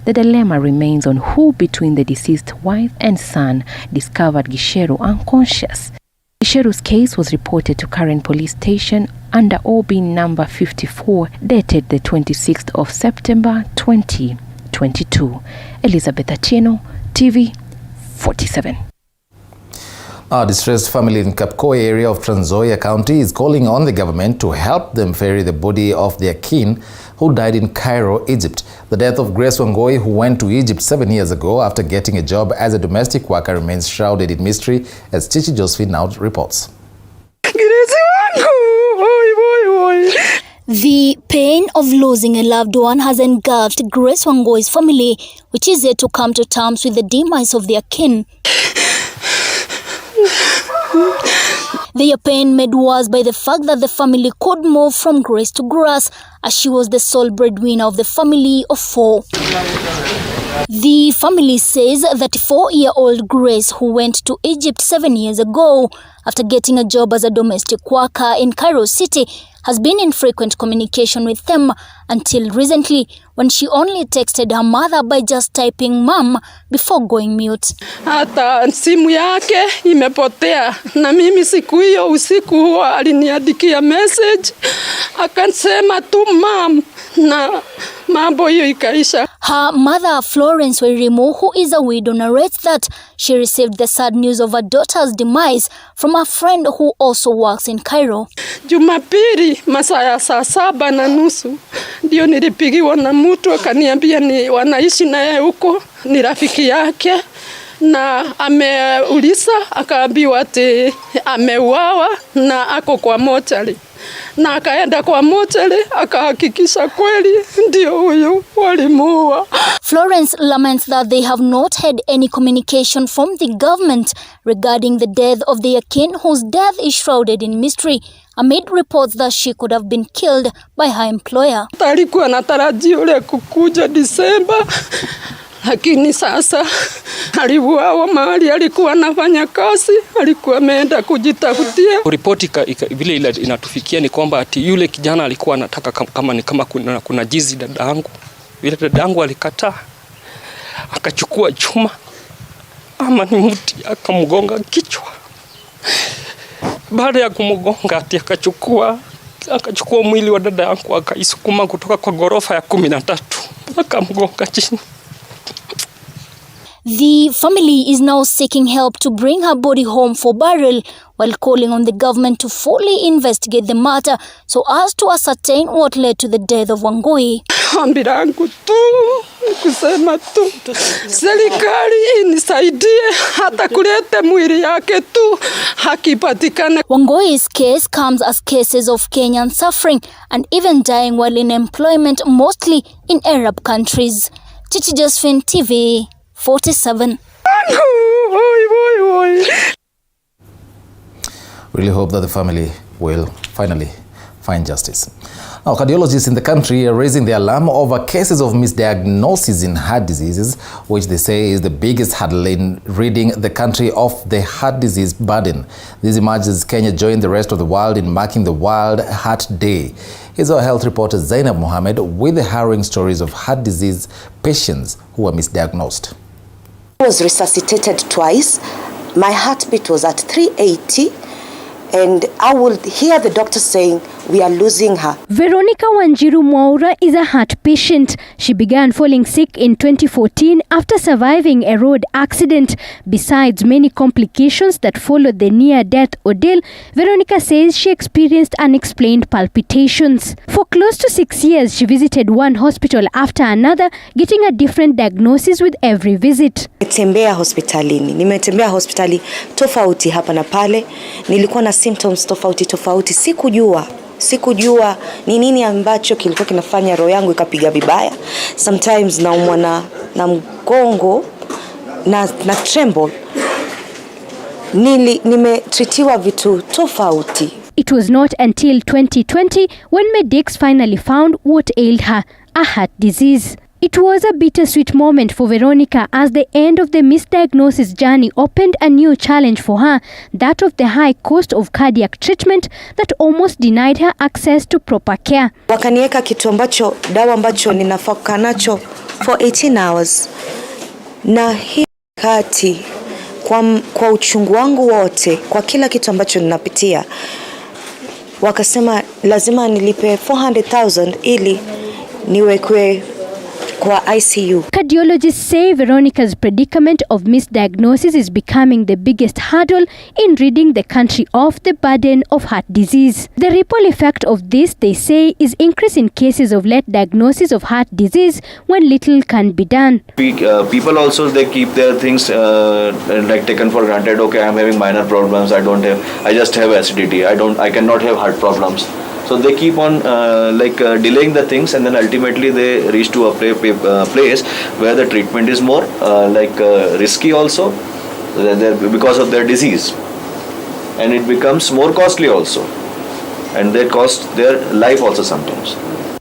The dilemma remains on who between the deceased wife and son discovered Gicheru unconscious. Gicheru's case was reported to Karen Police Station under OB number 54, dated the 26th of September 2022. Elizabeth Atieno, TV 47. A distressed family in Kapkoi area of Trans Nzoia County is calling on the government to help them ferry the body of their kin who died in Cairo, Egypt. The The death of Grace Wangoi, who went to Egypt 7 years ago after getting a job as a domestic worker, remains shrouded in mystery, as Chichi Josephine now reports. The pain of losing a loved one has engulfed Grace Wangoi's family, which is yet to come to terms with the demise of their kin. Their pain made worse by the fact that the family could move from grass to grass, as she was the sole breadwinner of the family of 4. The family says that 4-year-old Grace, who went to Egypt 7 years ago after getting a job as a domestic worker in Cairo City, has been in frequent communication with them until recently, when she only texted her mother by just typing "mom" before going mute. Hata simu yake imepotea, na mimi siku hiyo usiku huo aliniandikia message akasema tu "mom", na mambo hiyo ikaisha. Her mother, Florence Wairimu, who is a widow, narrates that she received the sad news of her daughter's demise from a friend who also works in Cairo. Jumapili masaa ya saa 7:30 ndio nilipigiwa na mtu akaniambia ni wanaishi naye huko, ni rafiki yake, na ameuliza akaambiwa ati ameuawa na ako kwa mochari. Na akaenda kwa mochari akahakikisha kweli ndio huyo walimuua. Florence laments that they have not had any communication from the government regarding the death of their kin, whose death is shrouded in mystery amid reports that she could have been killed by her employer. Alikuwa anatarajia ule kukuja Disemba, lakini sasa aliuawa mahali alikuwa anafanya kazi, alikuwa ameenda kujitafutia. Ripoti vile ile inatufikia ni kwamba ati yule kijana alikuwa anataka kama kuna jizi dadangu. Vile dadangu alikataa, akachukua chuma ama ni mti akamgonga kichwa. Baada ya kumgonga ati akachukua mwili wa dadangu akaisukuma kutoka kwa ghorofa ya 13 akamgonga chini. The family is now seeking help to bring her body home for burial, while calling on the government to fully investigate the matter so as to ascertain what led to the death of Wangoi. Ombi langu tu kusema tu serikali inisaidie hata kulete mwili yake tu hakipatikane. Wangoi's case comes as cases of Kenyan suffering and even dying while in employment, mostly in Arab countries. Chichi Josephine, TV 47. Really hope that the family will finally find justice. Now, cardiologists in the country are raising the alarm over cases of misdiagnosis in heart diseases, which they say is the biggest hurdle in ridding the country of the heart disease burden. This emerges as Kenya joined the rest of the world in marking the World Heart Day. Here's our health reporter Zainab Mohammed with the harrowing stories of heart disease patients who were misdiagnosed. I was resuscitated twice. My heartbeat was at 380. And I would hear the doctor saying, "We are losing her." Veronica Wanjiru Mwaura is a heart patient. She began falling sick in 2014 after surviving a road accident. Besides many complications that followed the near-death ordeal, Veronica says she experienced unexplained palpitations. For close to 6 years, she visited one hospital after another, getting a different diagnosis with every visit. Nimetembea hospitali tofauti hapa na pale. Nilikuwa na symptoms tofauti. Sikujua ni nini ambacho kilikuwa kinafanya roho yangu ikapiga vibaya. Sometimes naumwa na mgongo na tremble. Nimetritiwa vitu tofauti. It was not until 2020 when medics finally found what ailed her, a heart disease. It was a bittersweet moment for Veronica as the end of the misdiagnosis journey opened a new challenge for her, that of the high cost of cardiac treatment that almost denied her access to proper care. Wakanieka dawa ambacho ninafaka nacho for 18 hours. Na hii kati kwa uchungu wangu wote, kwa kila kitu ambacho ninapitia, wakasema lazima nilipe 400,000 ili niwekwe kwa ICU. Cardiologists say Veronica's predicament of misdiagnosis is becoming the biggest hurdle in ridding the country of the burden of heart disease. The ripple effect of this, they say, is increase in cases of late diagnosis of heart disease when little can be done. People also, they keep their things like taken for granted. Okay, I'm having minor problems. I just have acidity. I cannot have heart problems. So they keep on delaying the things, and then ultimately they reach to a place where the treatment is more risky also because of their disease, and it becomes more costly also, and they cost their life also sometimes.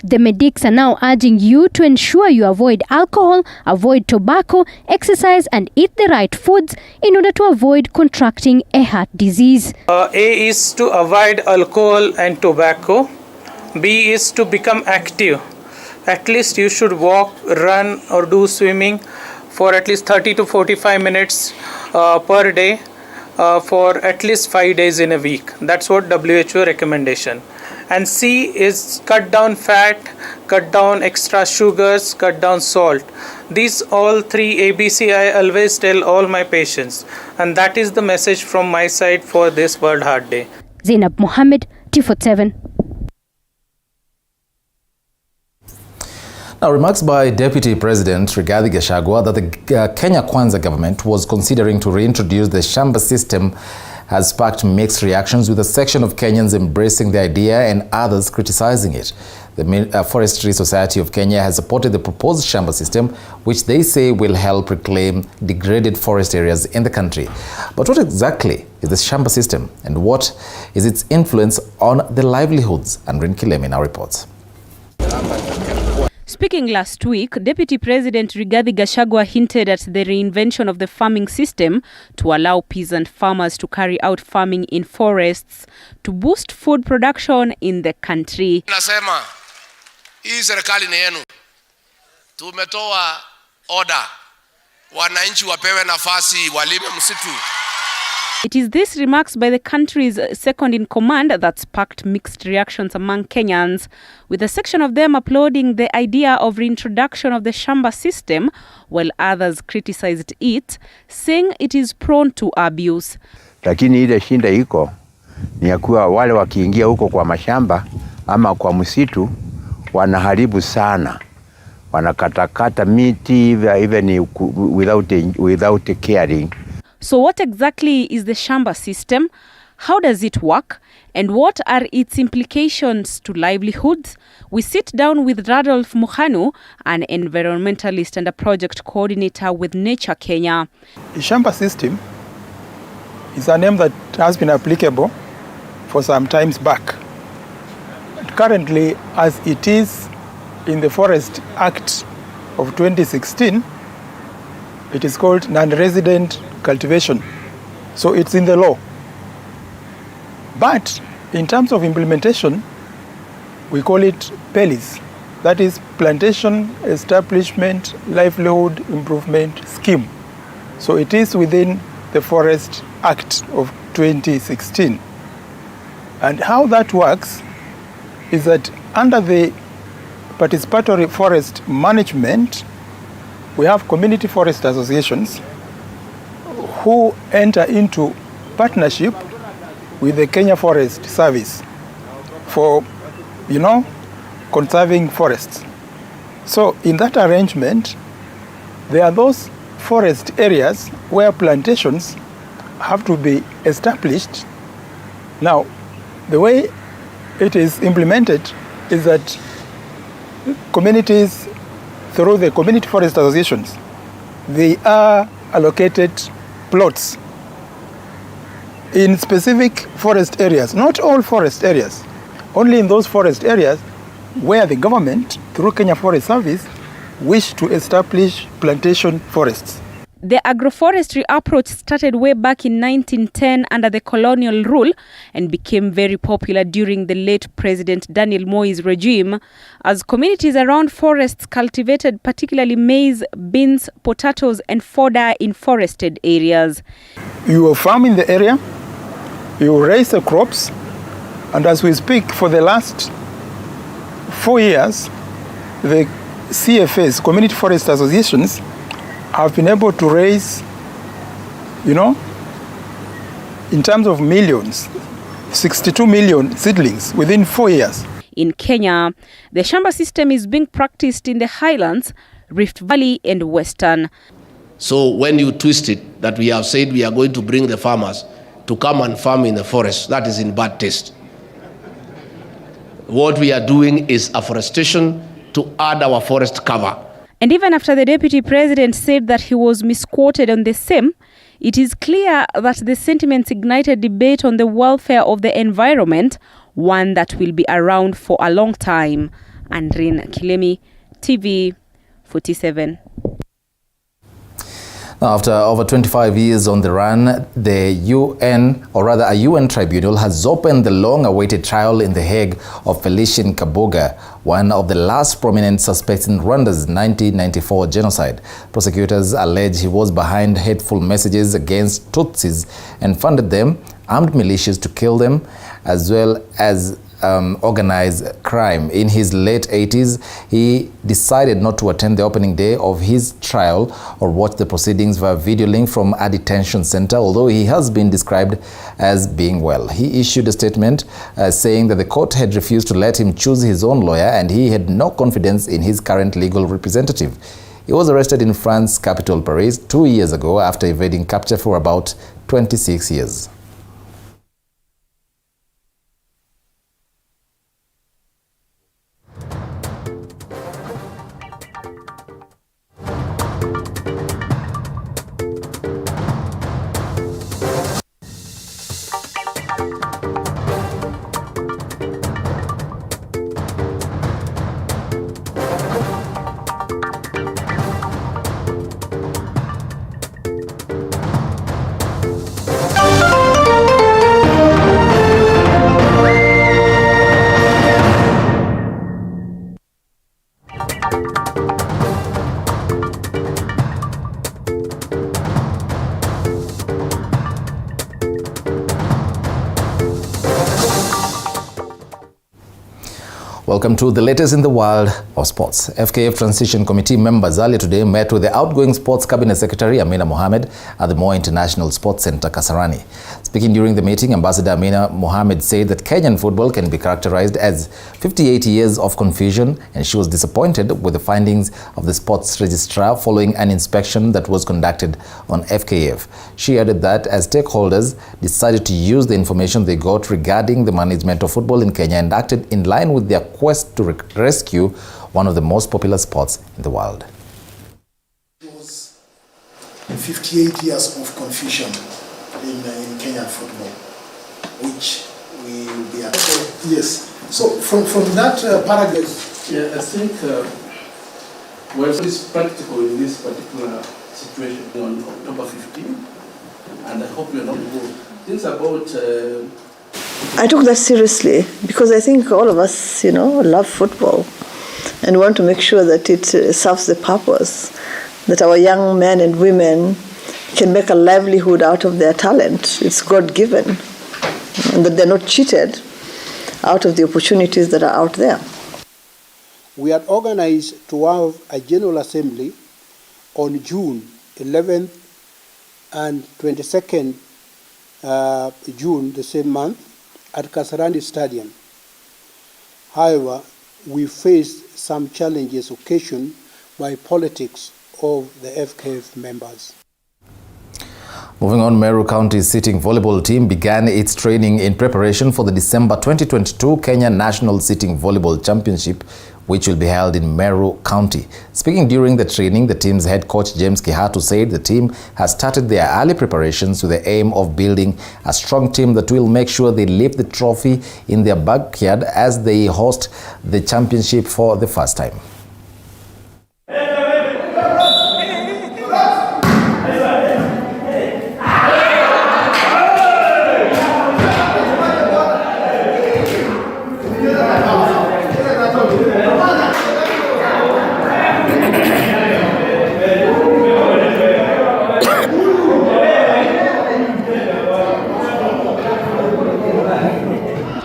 The medics are now urging you to ensure you avoid alcohol, avoid tobacco, exercise and eat the right foods in order to avoid contracting a heart disease. A is to avoid alcohol and tobacco. B is to become active. At least you should walk, run or do swimming for at least 30 to 45 minutes per day for at least 5 days in a week. That's what WHO recommendation. And C is cut down fat, cut down extra sugars, cut down salt. These all three ABC I always tell all my patients, and that is the message from my side for this World Heart Day. Zainab Mohammed, T47. Now, remarks by Deputy President Rigathi Gachagua that the Kenya Kwanza government was considering to reintroduce the Shamba system has sparked mixed reactions, with a section of Kenyans embracing the idea and others criticizing it. The Forestry Society of Kenya has supported the proposed Shamba system, which they say will help reclaim degraded forest areas in the country. But what exactly is the Shamba system, and what is its influence on the livelihoods? And Kilemi now reports. Speaking last week, Deputy President Rigathi Gachagua hinted at the reinvention of the farming system to allow peasant farmers to carry out farming in forests to boost food production in the country. Nasema hii serikali ni yenu. Tumetoa order. Wananchi wapewe nafasi walime msitu. It is these remarks by the country's second in command that sparked mixed reactions among Kenyans, with a section of them applauding the idea of reintroduction of the Shamba system, while others criticized it, saying it is prone to abuse. Lakini ile shinda iko ni ya kuwa wale wakiingia huko kwa mashamba ama kwa msitu wanaharibu sana. Wanakatakata miti even without caring. So what exactly is the Shamba system? How does it work? And what are its implications to livelihoods? We sit down with Radolf Mukhanu, an environmentalist and a project coordinator with Nature Kenya. The Shamba system is a name that has been applicable for some times back. Currently, as it is in the Forest Act of 2016, it is called non-resident cultivation. So it's in the law. But in terms of implementation, we call it PELIS. That is Plantation Establishment Livelihood Improvement Scheme. So it is within the Forest Act of 2016. And how that works is that under the participatory forest management, we have community forest associations who enter into partnership with the Kenya Forest Service for, conserving forests. So in that arrangement, there are those forest areas where plantations have to be established. Now, the way it is implemented is that communities, through the community forest associations, they are allocated plots in specific forest areas, not all forest areas, only in those forest areas where the government, through Kenya Forest Service, wish to establish plantation forests. The agroforestry approach started way back in 1910 under the colonial rule and became very popular during the late President Daniel Moi's regime, as communities around forests cultivated particularly maize, beans, potatoes and fodder in forested areas. You farm in the area, you raise the crops, and as we speak, for the last 4 years, the CFAs, community forest associations, have been able to raise, in terms of millions, 62 million seedlings within 4 years. In Kenya, the Shamba system is being practiced in the highlands, Rift Valley and Western. So when you twist it, that we have said we are going to bring the farmers to come and farm in the forest, that is in bad taste. What we are doing is afforestation to add our forest cover. And even after the deputy president said that he was misquoted on the same, it is clear that the sentiments ignited debate on the welfare of the environment, one that will be around for a long time. Andrin Kilemi, TV 47. After over 25 years on the run, the UN, or rather a UN tribunal, has opened the long-awaited trial in The Hague of Felicien Kabuga, one of the last prominent suspects in Rwanda's 1994 genocide. Prosecutors allege he was behind hateful messages against Tutsis and funded them, armed militias to kill them, as well as organized crime. In his late 80s, he decided not to attend the opening day of his trial or watch the proceedings via video link from a detention center, although he has been described as being well. He issued a statement saying that the court had refused to let him choose his own lawyer and he had no confidence in his current legal representative. He was arrested in France's capital, Paris, 2 years ago after evading capture for about 26 years. Welcome to the latest in the world of sports. FKF Transition Committee members earlier today met with the outgoing Sports Cabinet Secretary Amina Mohamed at the Moi International Sports Center, Kasarani. Speaking during the meeting, Ambassador Amina Mohamed said that Kenyan football can be characterized as 58 years of confusion, and she was disappointed with the findings of the sports registrar following an inspection that was conducted on FKF. She added that as stakeholders decided to use the information they got regarding the management of football in Kenya and acted in line with their quest to rescue one of the most popular sports in the world. It was 58 years of confusion in Kenyan football, which we will be at. Yes. So from that paragraph, yeah, I think well, it's practical in this particular situation on October 15, and I hope you're not involved. Things about. I took that seriously because I think all of us, love football and want to make sure that it serves the purpose, that our young men and women can make a livelihood out of their talent. It's God-given, and that they're not cheated out of the opportunities that are out there. We had organized to have a General Assembly on June 11th and 22nd June, the same month, at Kasarani Stadium. However, we faced some challenges occasioned by politics of the FKF members. Moving on, Meru County's sitting volleyball team began its training in preparation for the December 2022 Kenya National Sitting Volleyball Championship, which will be held in Meru County. Speaking during the training, the team's head coach James Kihatu said the team has started their early preparations with the aim of building a strong team that will make sure they lift the trophy in their backyard as they host the championship for the first time.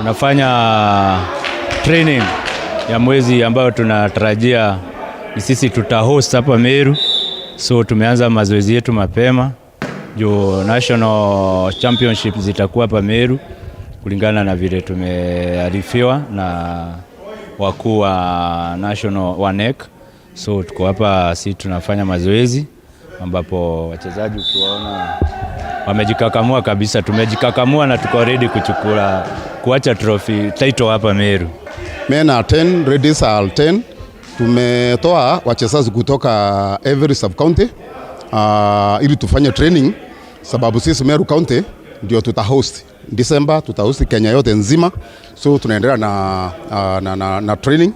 Tunafanya training ya mwezi ambayo tunatarajia sisi tutahost hapa Meru. So tumeanza mazoezi yetu mapema. Jo national championship zitakuwa hapa Meru kulingana na vile tumearifiwa na wakuu wa national wa NEC. So tuko hapa sisi tunafanya mazoezi ambapo wachezaji ukiwaona wamejikakamua kabisa. Tumejikakamua na tuko ready kuacha trophy title hapa Meru. Men are 10, ladies are 10. Tumetoa wachezaji kutoka every sub county ili tufanye training, sababu sisi Meru County ndio tutahost December, tutahost Kenya yote nzima. So tunaendelea na training,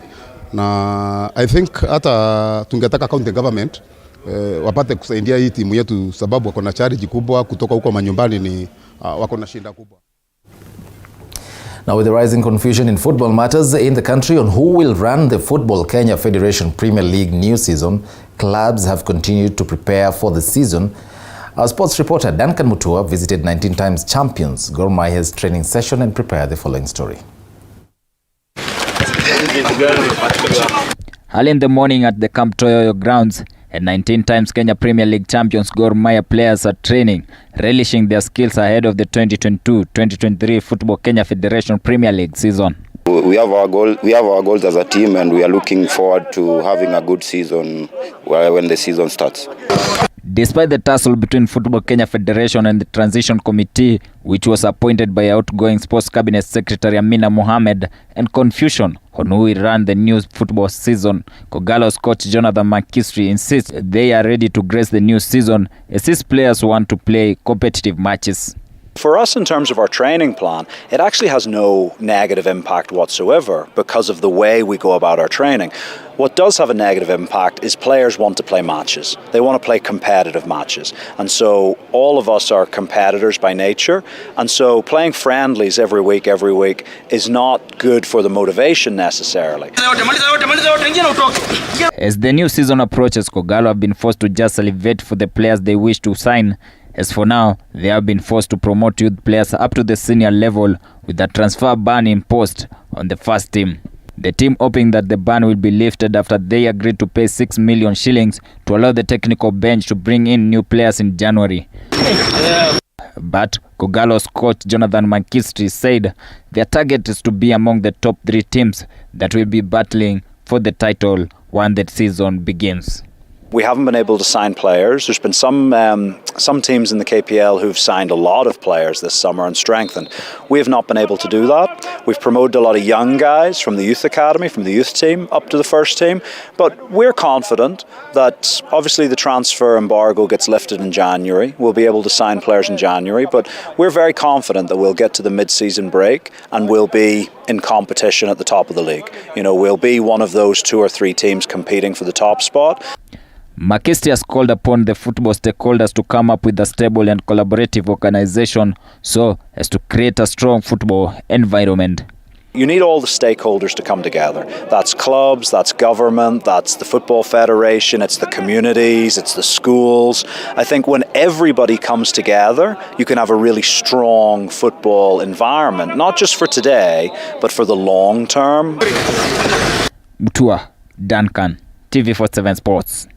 na I think hata tungetaka county government wapate kusaidia hii timu yetu, sababu wako na charge kubwa kutoka huko manyumbani, ni wako na shinda kubwa. Now, with the rising confusion in football matters in the country on who will run the Football Kenya Federation Premier League new season, clubs have continued to prepare for the season. Our sports reporter Duncan Mutua visited 19 times champions Gor Mahia's training session and prepared the following story. Early in the morning at the Camp Toyoyo grounds, and 19 times Kenya Premier League champions Gor Mahia players are training, relishing their skills ahead of the 2022-2023 Football Kenya Federation Premier League season. We have our goals as a team, and we are looking forward to having a good season when the season starts. Despite the tussle between Football Kenya Federation and the Transition Committee, which was appointed by outgoing Sports Cabinet Secretary Amina Mohamed, and confusion on who will run the new football season, Kogalo's coach Jonathan McKinstry insists they are ready to grace the new season as his players want to play competitive matches. For us, in terms of our training plan, it actually has no negative impact whatsoever because of the way we go about our training. What does have a negative impact is players want to play matches. They want to play competitive matches. And so all of us are competitors by nature. And so playing friendlies every week is not good for the motivation necessarily. As the new season approaches, Kogalo have been forced to just salivate for the players they wish to sign. As for now, they have been forced to promote youth players up to the senior level with a transfer ban imposed on the first team. The team hoping that the ban will be lifted after they agreed to pay 6 million shillings to allow the technical bench to bring in new players in January. But Kogalo's coach Jonathan McKinstry said their target is to be among the top 3 teams that will be battling for the title when the season begins. We haven't been able to sign players. There's been some teams in the KPL who've signed a lot of players this summer and strengthened. We have not been able to do that. We've promoted a lot of young guys from the youth academy, from the youth team up to the first team. But we're confident that obviously the transfer embargo gets lifted in January. We'll be able to sign players in January, but we're very confident that we'll get to the mid-season break and we'll be in competition at the top of the league. You know, we'll be one of those 2 or 3 teams competing for the top spot. McKinstry has called upon the football stakeholders to come up with a stable and collaborative organization so as to create a strong football environment. You need all the stakeholders to come together. That's clubs, that's government, that's the football federation, it's the communities, it's the schools. I think when everybody comes together, you can have a really strong football environment, not just for today, but for the long term. Mutua, Duncan, TV47 Sports.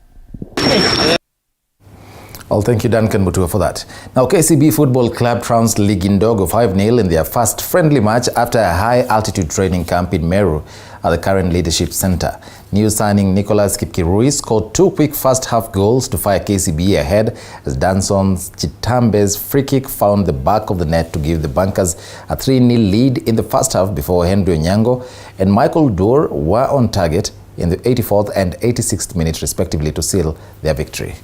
Well, thank you, Duncan Mutua, for that. Now, KCB Football Club trounced Ligi Ndogo 5-0 in their first friendly match after a high-altitude training camp in Meru at the current leadership center. New signing Nicholas Kipkirui scored 2 quick first-half goals to fire KCB ahead as Danson Chitambe's free kick found the back of the net to give the Bunkers a 3-0 lead in the first half before Henry Onyango and Michael Doer were on target in the 84th and 86th minute respectively to seal their victory.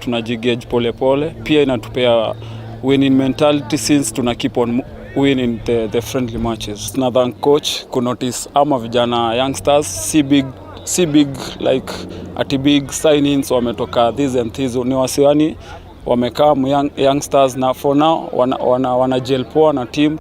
Tunajigauge pole pole, pia inatupea winning mentality since tuna keep on winning the friendly matches. Na thank coach ku notice ama vijana youngsters si big like ati big signings wametoka this and this, ni wasiwani wamekaa youngsters na for now wana gel poa na team.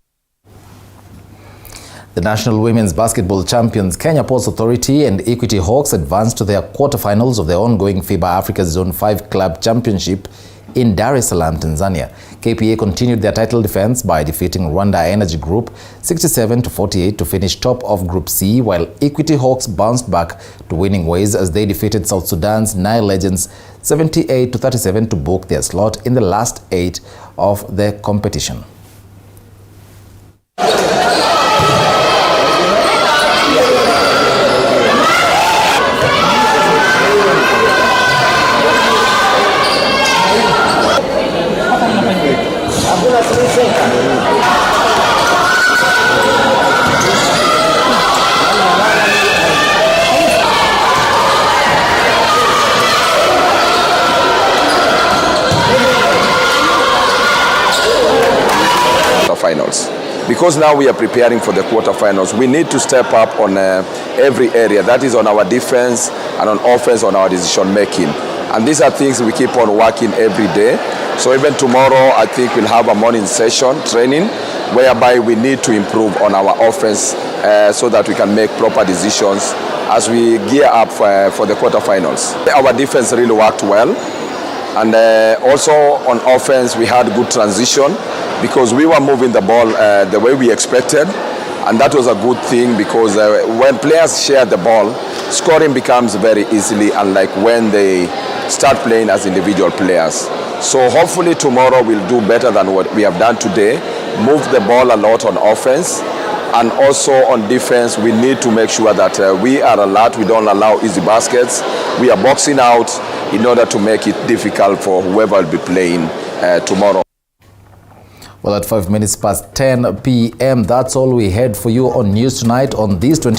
The National Women's Basketball Champions Kenya Ports Authority and Equity Hawks advanced to their quarterfinals of the ongoing FIBA Africa Zone 5 Club Championship in Dar es Salaam, Tanzania. KPA continued their title defense by defeating Rwanda Energy Group 67-48 to finish top of Group C, while Equity Hawks bounced back to winning ways as they defeated South Sudan's Nile Legends 78-37 to book their slot in the last 8 of the competition. Finals. Because now we are preparing for the quarterfinals, we need to step up on every area. That is on our defense and on offense, on our decision making. And these are things we keep on working every day. So even tomorrow, I think we'll have a morning session training whereby we need to improve on our offense so that we can make proper decisions as we gear up for the quarterfinals. Our defense really worked well. And also on offense, we had good transition because we were moving the ball the way we expected. And that was a good thing because when players share the ball, scoring becomes very easily, unlike when they start playing as individual players. So hopefully tomorrow we'll do better than what we have done today. Move the ball a lot on offense. And also on defense, we need to make sure that we are alert, we don't allow easy baskets. We are boxing out in order to make it difficult for whoever will be playing tomorrow. Well, at 5 minutes past 10 p.m., that's all we had for you on News Tonight on these 20